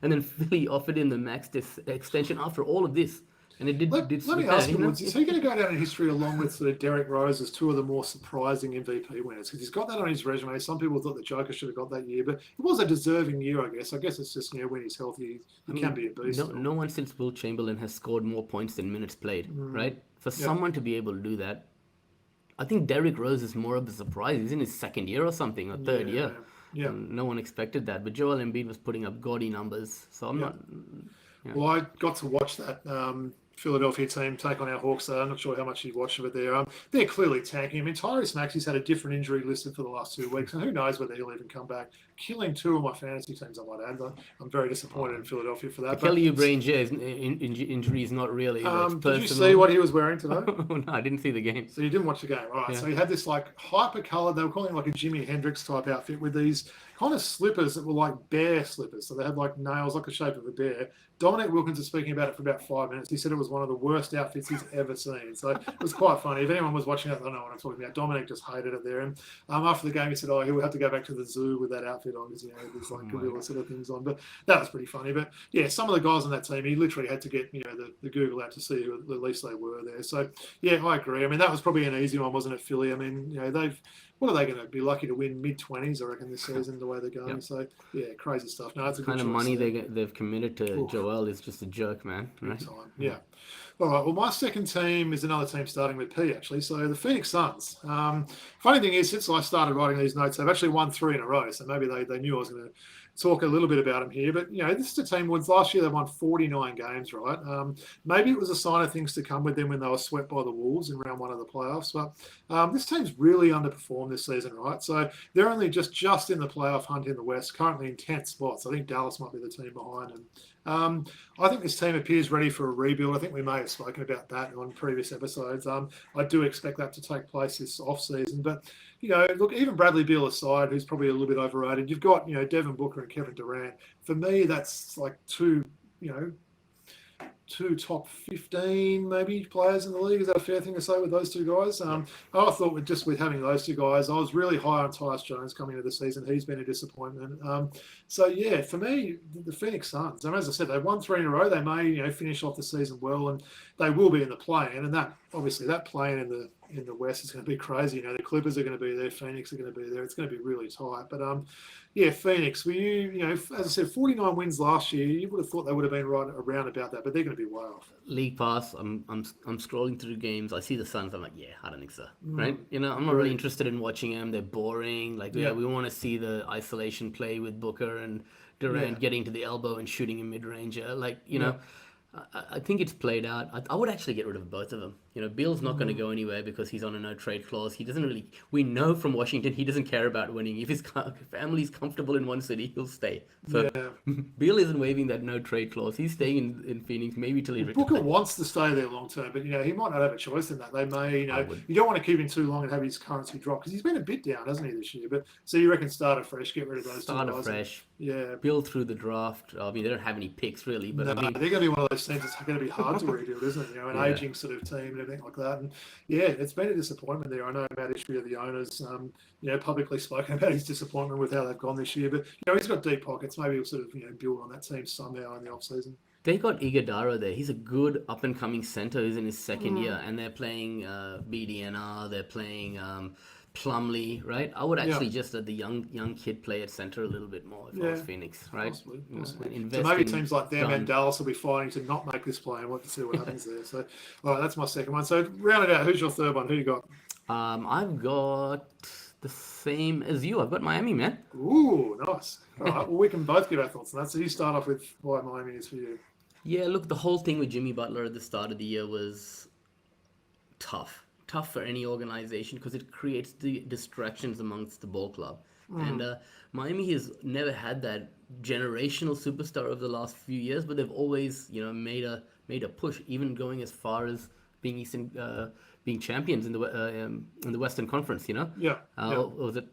And then Philly offered him the max extension after all of this. And it did. Let me ask you, Woods, is he going to go down in history along with sort of Derrick Rose as 2 of the more surprising MVP winners? Because he's got that on his resume. Some people thought the Joker should have got that year, but it was a deserving year, I guess. I guess it's just, when he's healthy, he can be a beast. No one since Will Chamberlain has scored more points than minutes played, right? For someone to be able to do that, I think Derrick Rose is more of a surprise. He's in his second year or something, or third year. Yeah. And no one expected that. But Joel Embiid was putting up gaudy numbers. So I'm not. Yeah. Well, I got to watch that Philadelphia team take on our Hawks. I'm not sure how much you watched of it there. They're clearly tanking. I mean, Tyrese Maxey's had a different injury listed for the last 2 weeks, and who knows whether he'll even come back. Killing 2 of my fantasy teams, I might add. I'm very disappointed in Philadelphia for that. The Kelly Oubre injury is not really. Did you see what he was wearing today? No, I didn't see the game. So you didn't watch the game. All right. So he had this like hyper-coloured, they were calling it like a Jimi Hendrix type outfit with these kind of slippers that were like bear slippers. So they had like nails, like the shape of a bear. Dominic Wilkins was speaking about it for about 5 minutes. He said it was one of the worst outfits he's ever seen. So it was quite funny. If anyone was watching it, they'll know what I'm talking about. Dominic just hated it there. And after the game, he said, he will have to go back to the zoo with that outfit on because, there's like gorilla sort of things on. But that was pretty funny. But yeah, some of the guys on that team, he literally had to get, the Google out to see who at least they were there. So yeah, I agree. I mean, that was probably an easy one, wasn't it, Philly? I mean, what are they going to be lucky to win mid-20s, I reckon, this season, the way they're going? Yep. So, yeah, crazy stuff. No, it's a good kind of money they've committed to Joel is just a joke, man. Right? Time. Yeah. All right. Well, my second team is another team starting with P, actually. So the Phoenix Suns. Funny thing is, since I started writing these notes, they've actually won 3 in a row. So maybe they knew I was going to talk a little bit about them here. But, this is a team wins last year. They won 49 games, right? Maybe it was a sign of things to come with them when they were swept by the Wolves in round 1 of the playoffs. But this team's really underperformed this season, right? So they're only just in the playoff hunt in the West, currently in 10th spots. I think Dallas might be the team behind them. I think this team appears ready for a rebuild. I think we may have spoken about that on previous episodes. I do expect that to take place this off-season. But, look, even Bradley Beal aside, who's probably a little bit overrated, you've got, Devin Booker and Kevin Durant. For me, that's like two top 15 maybe players in the league. Is that a fair thing to say with those 2 guys? I thought with having those 2 guys, I was really high on Tyus Jones coming into the season. He's been a disappointment. So yeah, for me, the Phoenix Suns, and as I said, they've won 3 in a row. They may finish off the season well, and they will be in the play-in. And that obviously that play-in in the West is going to be crazy. The Clippers are going to be there, Phoenix are going to be there. It's going to be really tight. But yeah, Phoenix, as I said, 49 wins last year. You would have thought they would have been right around about that, but they're going to be way off. League Pass. I'm scrolling through games. I see the Suns. I'm like, yeah, I don't think so. Right? I'm not really interested in watching them. They're boring. Like, we want to see the isolation play with Booker and Durant getting to the elbow and shooting a mid-range. I think it's played out. I would actually get rid of both of them. Beal's not going to go anywhere because he's on a no-trade clause. He doesn't really... We know from Washington he doesn't care about winning. If his family's comfortable in one city, he'll stay. So Beal isn't waiving that no-trade clause. He's staying in Phoenix maybe till he retires. Booker wants to stay there long-term, but, he might not have a choice in that. They may, you don't want to keep him too long and have his currency drop because he's been a bit down, hasn't he, this year? But so you reckon start afresh, get rid of those 2 guys? Start afresh. Yeah. Build through the draft. I mean, they don't have any picks, really. But they're going to be one of those teams that's going to be hard to rebuild, isn't it? An aging sort of team and everything like that. And yeah, it's been a disappointment there. I know Matt Ishbia, the owners, publicly spoken about his disappointment with how they've gone this year. But, he's got deep pockets. Maybe he'll sort of, build on that team somehow in the offseason. They got Iguodala there. He's a good up-and-coming center who's in his second year. And they're playing BDNR. They're playing Plumlee, right? I would actually just let the young kid play at center a little bit more if I was Phoenix, right? Possibly. So maybe teams like them and Dallas will be fighting to not make this play and we'll have to see what happens there. So, all right, that's my second one. So round it out. Who's your third one? Who you got? I've got the same as you. I've got Miami, man. Ooh, nice. All right, well, we can both give our thoughts on that. So you start off with why Miami is for you. Yeah, look, the whole thing with Jimmy Butler at the start of the year was tough for any organization because it creates the distractions amongst the ball club. And Miami has never had that generational superstar over the last few years, but they've always, made a push, even going as far as being being champions in the Western Conference. Or was it?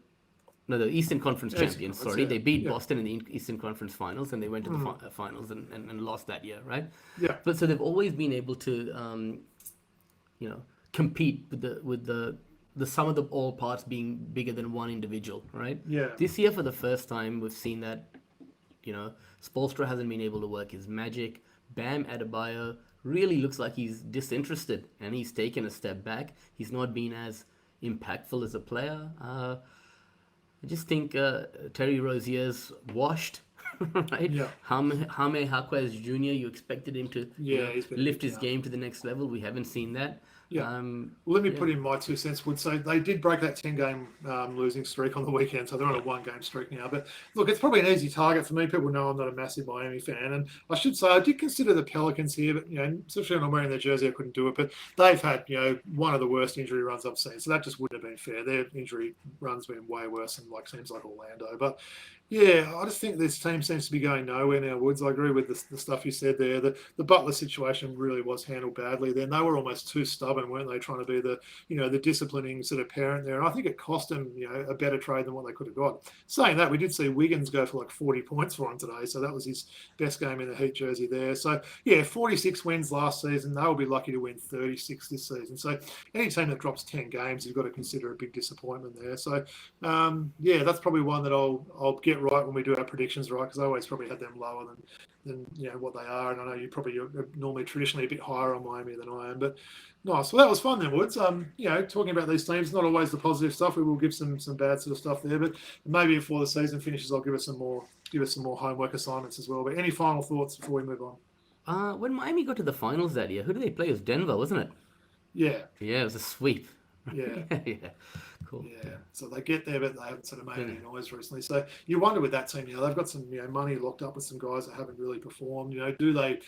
No, the Eastern Conference champions. Sorry, they beat Boston in the Eastern Conference Finals, and they went to the finals and lost that year, right? Yeah. But so they've always been able to, compete with the sum of the all parts being bigger than one individual, right? Yeah. This year, for the first time, we've seen that, Spoelstra hasn't been able to work his magic. Bam Adebayo really looks like he's disinterested, and he's taken a step back. He's not been as impactful as a player. I just think Terry Rozier's washed, right? Yeah. Jaime Jaquez Jr., you expected him to lift his game to the next level. We haven't seen that. Yeah. Well, let me put in my 2 cents. Would say they did break that 10-game losing streak on the weekend, so they're on a 1-game streak now. But look, it's probably an easy target for me. People know I'm not a massive Miami fan, and I should say I did consider the Pelicans here, but especially when I'm wearing their jersey, I couldn't do it. But they've had one of the worst injury runs I've seen, so that just wouldn't have been fair. Their injury run's been way worse than seems like Orlando, but. Yeah, I just think this team seems to be going nowhere now, Woods. I agree with the stuff you said there. The Butler situation really was handled badly. Then they were almost too stubborn, weren't they, trying to be the disciplining sort of parent there. And I think it cost them, a better trade than what they could have got. Saying that, we did see Wiggins go for 40 points for him today, so that was his best game in the Heat jersey there. So 46 wins last season. They will be lucky to win 36 this season. So any team that drops 10 games, you've got to consider a big disappointment there. So that's probably one that I'll get right when we do our predictions, right? Because I always probably had them lower than what they are, and I know you're normally traditionally a bit higher on Miami than I am. But nice. Well, that was fun then, Woods. Talking about these teams, not always the positive stuff. We will give some bad sort of stuff there, but maybe before the season finishes, I'll give us some more homework assignments as well. But any final thoughts before we move on? When Miami got to the finals that year, who did they play? It was Denver, wasn't it? Yeah. Yeah, it was a sweep. Yeah. Yeah. Cool. Yeah, so they get there, but they haven't sort of made any noise recently. So you wonder with that team, they've got some money locked up with some guys that haven't really performed. Do they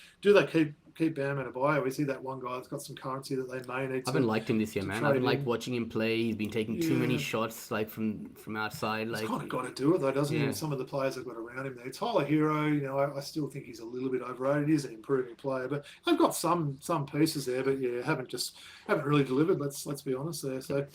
keep Bam Adebayo? Is he that one guy that's got some currency that they may need? I haven't liked him this year, man. I haven't liked watching him play. He's been taking too many shots from outside. He's kind of got to do it though, doesn't he? Some of the players have got around him there. Tyler Hero, I still think he's a little bit overrated. He's an improving player, but they've got some pieces there, but haven't really delivered. Let's be honest there. So.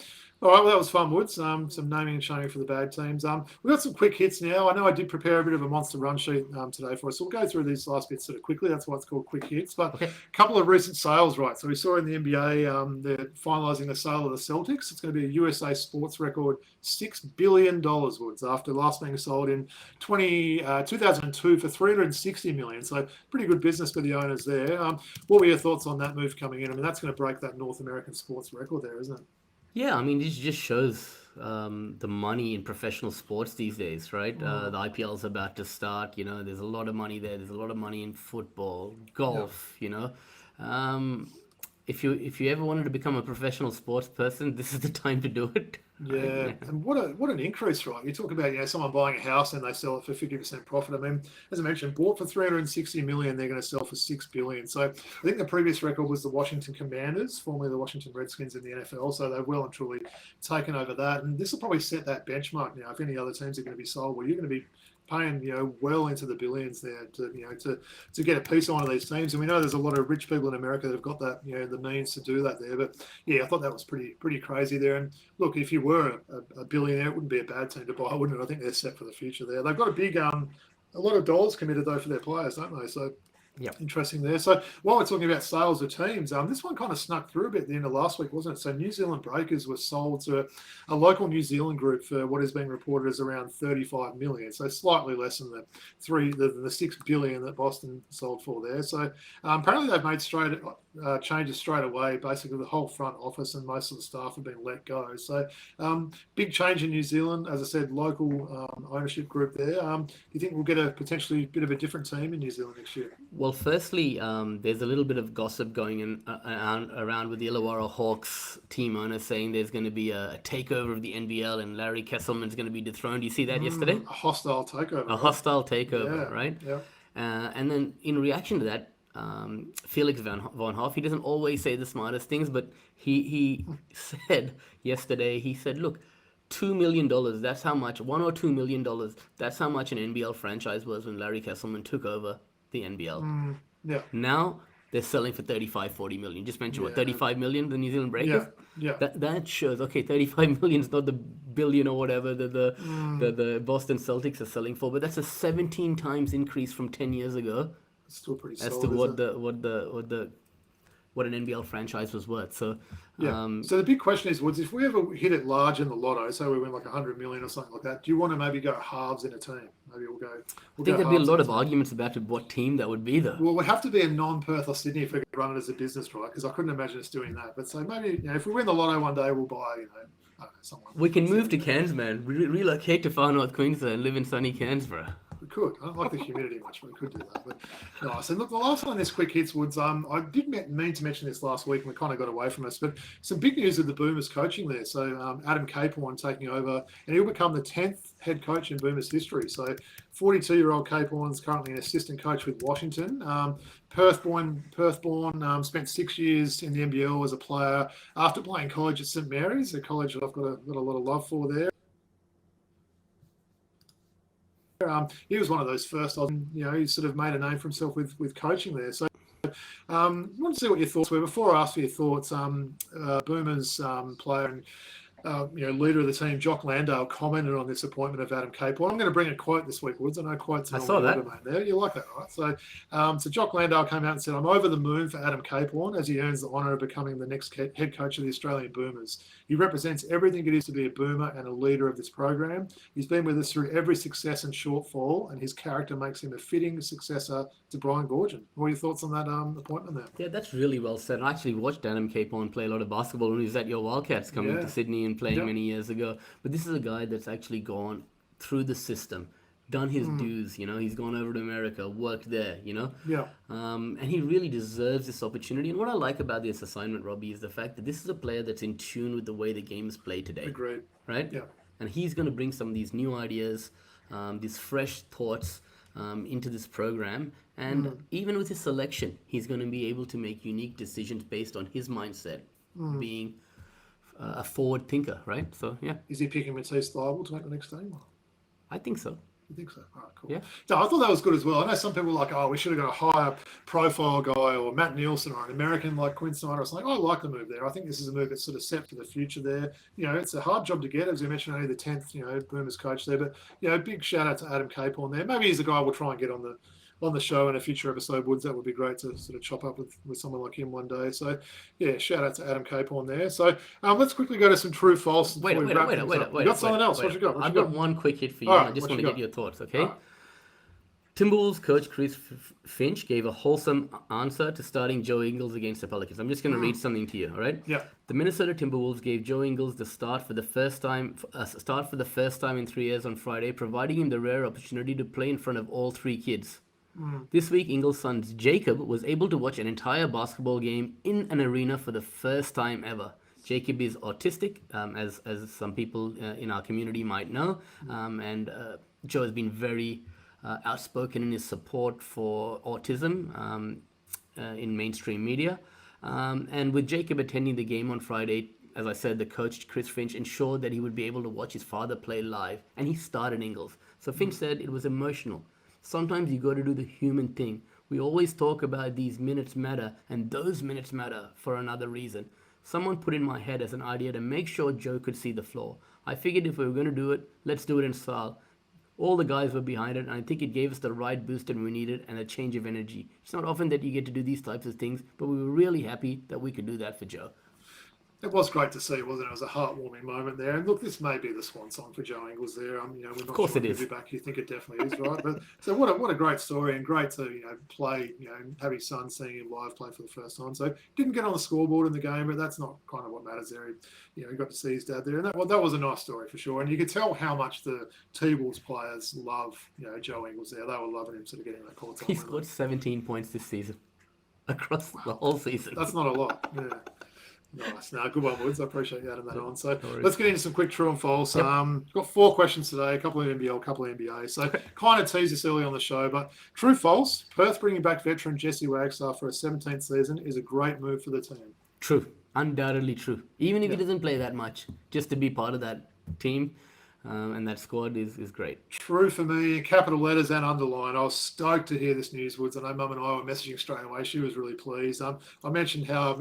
All right, well, that was fun, Woods. Some naming and shaming for the bad teams. We've got some quick hits now. I know I did prepare a bit of a monster run sheet today for us. So we'll go through these last bits sort of quickly. That's why it's called quick hits. But a couple of recent sales, right? So we saw in the NBA, they're finalising the sale of the Celtics. It's going to be a USA sports record, $6 billion, Woods, after last being sold in 2002 for $360 million. So pretty good business for the owners there. What were your thoughts on that move coming in? I mean, that's going to break that North American sports record there, isn't it? Yeah, I mean, this just shows the money in professional sports these days, right? The IPL is about to start. There's a lot of money there. There's a lot of money in football, golf. If you ever wanted to become a professional sports person, this is the time to do it. Yeah, and what an increase, right? You talk about someone buying a house and they sell it for 50% profit. I mean, as I mentioned, bought for $360 million, they're going to sell for $6 billion. So I think the previous record was the Washington Commanders, formerly the Washington Redskins in the NFL. So they've well and truly taken over that, and this will probably set that benchmark now. If any other teams are going to be sold, well, you're going to be paying well into the billions there to get a piece of one of these teams. And we know there's a lot of rich people in America that have got that the means to do that there. But I thought that was pretty crazy there. And look, if you were a billionaire, it wouldn't be a bad team to buy, wouldn't it? I think they're set for the future there. They've got a big a lot of dollars committed though for their players, don't they? So interesting there. So while we're talking about sales of teams, this one kind of snuck through a bit at the end of last week, wasn't it? So New Zealand Breakers was sold to a local New Zealand group for what is being reported as around 35 million. So slightly less than the 6 billion that Boston sold for there. So apparently they've made changes straight away. Basically, the whole front office and most of the staff have been let go. So big change in New Zealand. As I said, local ownership group there. Do you think we'll get a potentially bit of a different team in New Zealand next year? Well, firstly, there's a little bit of gossip going around with the Illawarra Hawks team owner saying there's going to be a takeover of the NBL and Larry Kesselman's going to be did you see that yesterday? A hostile takeover. A hostile takeover, right? Yeah. And then in reaction to that, Felix von Hoff, he doesn't always say the smartest things, but he said yesterday, look, $2 million, that's how much, $1 or $2 million, that's how much an NBL franchise was when Larry Kesselman took over the NBL. Now they're selling for 35-40 million. Just mentioned 35 million, the New Zealand Breakers. That shows 35 million is not the billion or whatever that the Boston Celtics are selling for, but that's a 17 times increase from 10 years ago. It's still pretty as solid, to what an NBL franchise was worth. So so the big question is, Woods, if we ever hit it large in the lotto, so we win like 100 million or something like that, do you want to maybe go halves in a team? Maybe we'll go. I think there'd be a lot of arguments about what team that would be, though. Well, it would have to be a non-Perth or Sydney if we could run it as a business, right? Because I couldn't imagine us doing that. But so maybe if we win the lotto one day, we'll buy I don't know, someone. We can move to Cairns, man. Relocate to far north Queensland and live in sunny Cairns, bro. could. I don't like the humidity much, but we could do that. But nice. And look, the last one on this quick hits, Woods. I did mean to mention this last week, and we kind of got away from us. But some big news with the Boomers coaching there. So Adam Caporn taking over, and he'll become the 10th head coach in Boomers history. So 42-year-old Caporn is currently an assistant coach with Washington. Perth-born, spent 6 years in the NBL as a player after playing college at St Mary's, a college that I've got a lot of love for there. He was one of those first, he sort of made a name for himself with coaching there. So I want to see what your thoughts were. Before I ask for your thoughts, Boomers player and leader of the team, Jock Landale, commented on this appointment of Adam Caporn. I'm going to bring a quote this week, Woods. I know quotes. I saw that. There. You like that, right? So Jock Landale came out and said, "I'm over the moon for Adam Caporn as he earns the honour of becoming the next head coach of the Australian Boomers. He represents everything it is to be a Boomer and a leader of this program. He's been with us through every success and shortfall, and his character makes him a fitting successor to Brian Goorjian." What are your thoughts on that appointment there? Yeah, that's really well said. I actually watched Adam Caporn play a lot of basketball when he was at your Wildcats coming to Sydney and playing many years ago. But this is a guy that's actually gone through the system, done his dues, he's gone over to America, worked there, and he really deserves this opportunity. And what I like about this assignment, Robbie, is the fact that this is a player that's in tune with the way the game is played today. Agreed. Right? Yeah. And he's going to bring some of these new ideas, these fresh thoughts into this program. And even with his selection, he's going to be able to make unique decisions based on his mindset, being a forward thinker, right? So, yeah. Is he picking Matisse Thybulle to make the next team? I think so. You think so? All right, cool. Yeah. No, I thought that was good as well. I know some people are like, we should have got a higher profile guy or Matt Nielsen or an American like Quinn Snyder. I like the move there. I think this is a move that's sort of set for the future there. It's a hard job to get, as we mentioned, only the 10th, Boomers coach there. But, big shout out to Adam Caporn there. Maybe he's a guy we'll try and get on the show in a future episode, Woods. That would be great to sort of chop up with someone like him one day. So, yeah, shout out to Adam Caporn there. So, let's quickly go to some true false. Wait. You got something else? What you got? I've got one quick hit for you. Right, I just want to get your thoughts, okay? Right. Timberwolves coach Chris Finch gave a wholesome answer to starting Joe Ingles against the Pelicans. I'm just going to read something to you, all right? Yeah. The Minnesota Timberwolves gave Joe Ingles the start for the first time in 3 years on Friday, providing him the rare opportunity to play in front of all three kids. This week, Ingles' son Jacob was able to watch an entire basketball game in an arena for the first time ever. Jacob is autistic, as some people in our community might know, and Joe has been very outspoken in his support for autism in mainstream media. And with Jacob attending the game on Friday, as I said, the coach, Chris Finch, ensured that he would be able to watch his father play live, and he started Ingles. So Finch said it was emotional. Sometimes you got to do the human thing. We always talk about these minutes matter, and those minutes matter for another reason. Someone put in my head as an idea to make sure Joe could see the floor. I figured if we were going to do it, let's do it in style. All the guys were behind it, and I think it gave us the right boost that we needed and a change of energy. It's not often that you get to do these types of things, but we were really happy that we could do that for Joe. It was great to see, wasn't it? It was a heartwarming moment there. And look, this may be the swan song for Joe Ingles there. We're not of course sure it is. Back. You think it definitely is, right? But so what a great story, and great to play, have his son seeing him live play for the first time. So didn't get on the scoreboard in the game, but that's not kind of what matters there. He got to see his dad there, and that was a nice story for sure. And you could tell how much the T-Wolves players love Joe Ingles there. They were loving him sort of getting that call time. He scored 17 points this season across the whole season. That's not a lot. Yeah. Nice. No, good one, Woods. I appreciate you adding that on. So let's get into some quick true and false. Yep. Got 4 questions today, a couple of NBL, a couple of NBA. So kind of teased this early on the show, but true, false, Perth bringing back veteran Jesse Wagstaff for a 17th season is a great move for the team. True. Undoubtedly true. Even if he doesn't play that much, just to be part of that team and that squad is great. True for me, in capital letters and underlined. I was stoked to hear this news, Woods. I know Mum and I were messaging straight away. She was really pleased. I mentioned how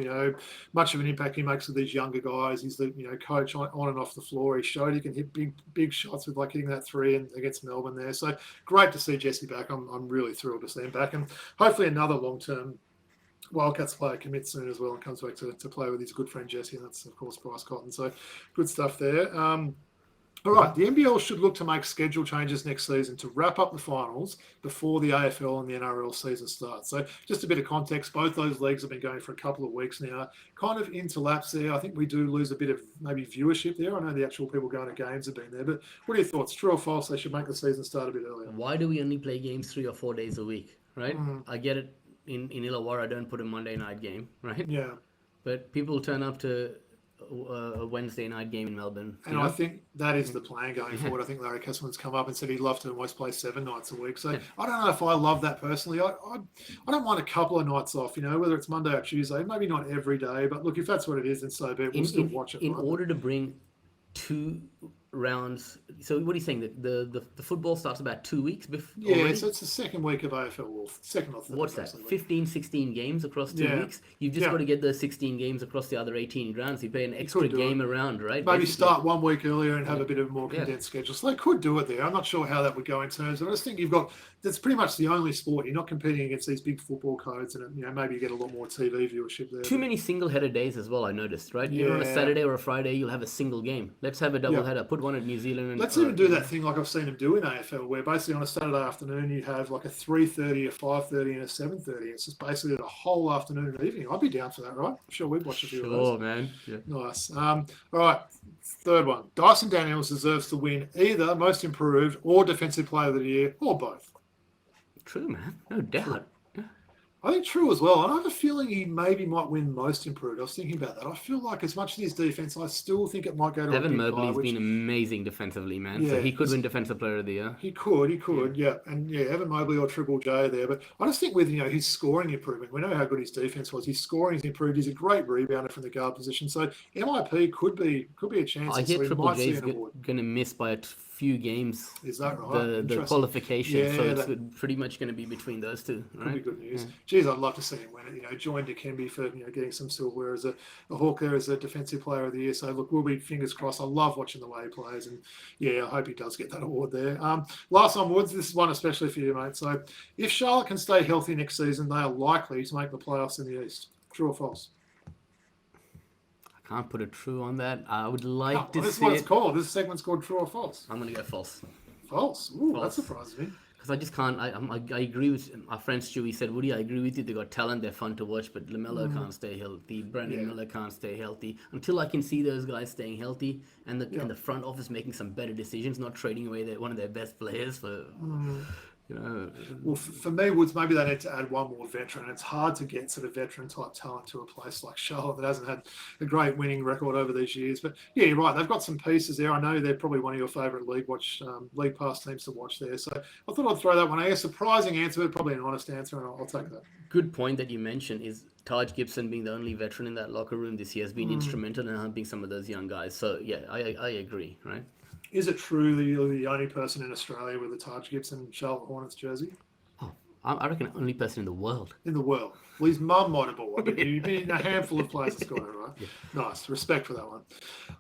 much of an impact he makes with these younger guys. He's the coach on and off the floor. He showed he can hit big shots with like hitting that 3 against Melbourne there. So great to see Jesse back. I'm really thrilled to see him back, and hopefully another long-term Wildcats player commits soon as well and comes back to play with his good friend Jesse, and that's of course Bryce Cotton. So good stuff there. All right, the NBL should look to make schedule changes next season to wrap up the finals before the AFL and the NRL season starts. So, just a bit of context, both those leagues have been going for a couple of weeks now. Kind of interlaps there. I think we do lose a bit of maybe viewership there. I know the actual people going to games have been there, but what are your thoughts? True or false? They should make the season start a bit earlier. Why do we only play games 3 or 4 days a week, right? I get it. In Illawarra, I don't put a Monday night game, right? Yeah. But people turn up to a Wednesday night game in Melbourne. And I think that is the plan going forward. I think Larry Kesselman's come up and said he'd love to almost play 7 nights a week. So I don't know if I love that personally. I don't mind a couple of nights off, whether it's Monday or Tuesday, maybe not every day. But look, if that's what it is, then so be it. We'll still watch it. In order to bring 2 rounds, so what are you saying? That the football starts about 2 weeks before? Yeah, already? so it's the second week of AFL, or second or third. What's that? 15, 16 games across 2 weeks? You've just got to get those 16 games across the other 18 rounds. You play an extra game around, right? Maybe start 1 week earlier and have a bit of a more condensed schedule. So they could do it there. I'm not sure how that would go in terms of, I just think that's pretty much the only sport. You're not competing against these big football codes, and maybe you get a lot more TV viewership there. Too many single-headed days as well, I noticed, right? Yeah. On a Saturday or a Friday, you'll have a single game. Let's have a double header. Put one at New Zealand. Let's even do that thing like I've seen them do in AFL, where basically on a Saturday afternoon you have like a 3:30, a 5:30, and a 7:30. It's just basically the whole afternoon and evening. I'd be down for that, right? I'm sure we'd watch a few of those. Sure, man. Yeah. Nice. All right, third one. Dyson Daniels deserves to win either Most Improved or Defensive Player of the Year, or both. True, man. No doubt. I think true as well. And I have a feeling he maybe might win Most Improved. I was thinking about that. I feel like as much as his defense, I still think it might go to Evan Mobley's been amazing defensively, man. So he could win Defensive Player of the Year. He could, yeah. And Evan Mobley or Triple J there. But I just think with his scoring improvement, we know how good his defense was. His scoring has improved. He's a great rebounder from the guard position. So MIP could be a chance. I hear Triple J's going to miss by a few games. Is that right? The qualification, so it's pretty much going to be between those two. Right? Could be good news. Geez, I'd love to see him win it. Join Dikembe for getting some silverware as a Hawk there as a Defensive Player of the Year. So look, we'll be fingers crossed. I love watching the way he plays, and I hope he does get that award there. Last on Woods, this is one especially for you, mate. So if Charlotte can stay healthy next season, they are likely to make the playoffs in the East. True or false? Can't put a true on that. I would like to see this is what it's called. This segment's called True or False. I'm going to go false. False? Ooh, that surprises me. Because I just can't. I agree with our friend Stu. He said, Woody, I agree with you. They got talent. They're fun to watch. But LaMelo can't stay healthy. Brandon Miller can't stay healthy. Until I can see those guys staying healthy and the front office making some better decisions, not trading away one of their best players for... Well, for me, Woods, maybe they need to add one more veteran. It's hard to get sort of veteran-type talent to a place like Charlotte that hasn't had a great winning record over these years. But, you're right. They've got some pieces there. I know they're probably one of your favourite League Pass teams to watch there. So I thought I'd throw that one. A surprising answer, but probably an honest answer, and I'll take that. Good point that you mentioned is Taj Gibson being the only veteran in that locker room this year has been instrumental in helping some of those young guys. So, I agree, right? Is it true that you're the only person in Australia with a Taj Gibson Charlotte Hornets jersey? Oh, I reckon the only person in the world. In the world. Well, his mum might have bought one, but you've been in a handful of places got it, right? Yeah. Nice. Respect for that one.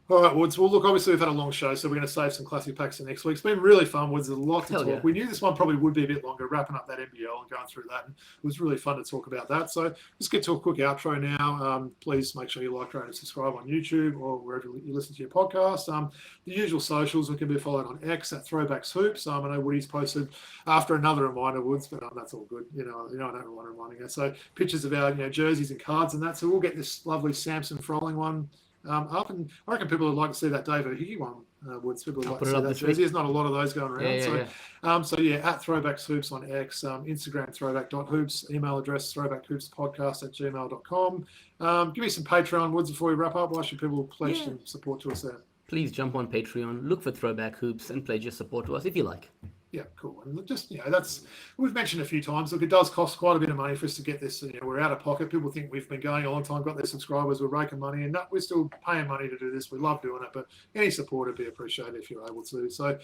All right, Woods. Well, look, obviously we've had a long show, so we're going to save some classic packs for next week. It's been really fun, Woods. There's a lot to talk. Yeah. We knew this one probably would be a bit longer, wrapping up that NBL and going through that. And it was really fun to talk about that. So let's get to a quick outro now. Please make sure you like, rate, and subscribe on YouTube or wherever you listen to your podcast. The usual socials, we can be followed on X at Throwback Hoops. I know Woody's posted after another reminder, Woods, but that's all good. I don't want reminding us. So pictures of our jerseys and cards and that. So we'll get this lovely Samson Froling one up, and I reckon people would like to see that Davo Hickey one. Woods, people would like to see that jersey. There's not a lot of those going around. At Throwback Hoops on X, Instagram throwback.hoops, email address throwbackhoopspodcast@gmail.com. Give me some Patreon, Woods, before we wrap up. Why should people pledge some support to us there? Please jump on Patreon, look for Throwback Hoops, and pledge your support to us if you like. Yeah, cool. And just, that's, we've mentioned a few times, look, it does cost quite a bit of money for us to get this. We're out of pocket. People think we've been going a long time, got their subscribers, we're raking money, and we're still paying money to do this. We love doing it, but any support would be appreciated if you're able to. So,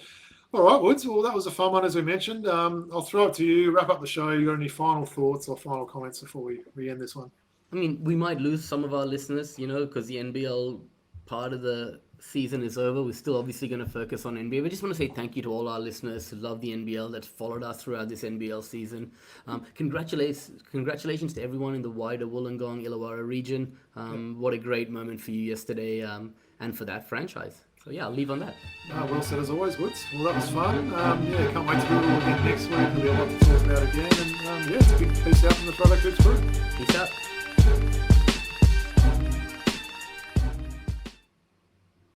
all right, Woods. Well, that was a fun one, as we mentioned. I'll throw it to you, wrap up the show. You got any final thoughts or final comments before we end this one? I mean, we might lose some of our listeners, because the NBL part of the season is over. We're still obviously going to focus on NBA. We just want to say thank you to all our listeners who love the NBL, that followed us throughout this NBL season. Congratulations to everyone in the wider Wollongong Illawarra region. What a great moment for you yesterday and for that franchise. So yeah, I'll leave on that. Well said as always, Woods. Well, that was fun. Can't wait to do it all again next week. There'll be a lot to talk about again. And big peace out from the Throwback Hoops group. Peace out.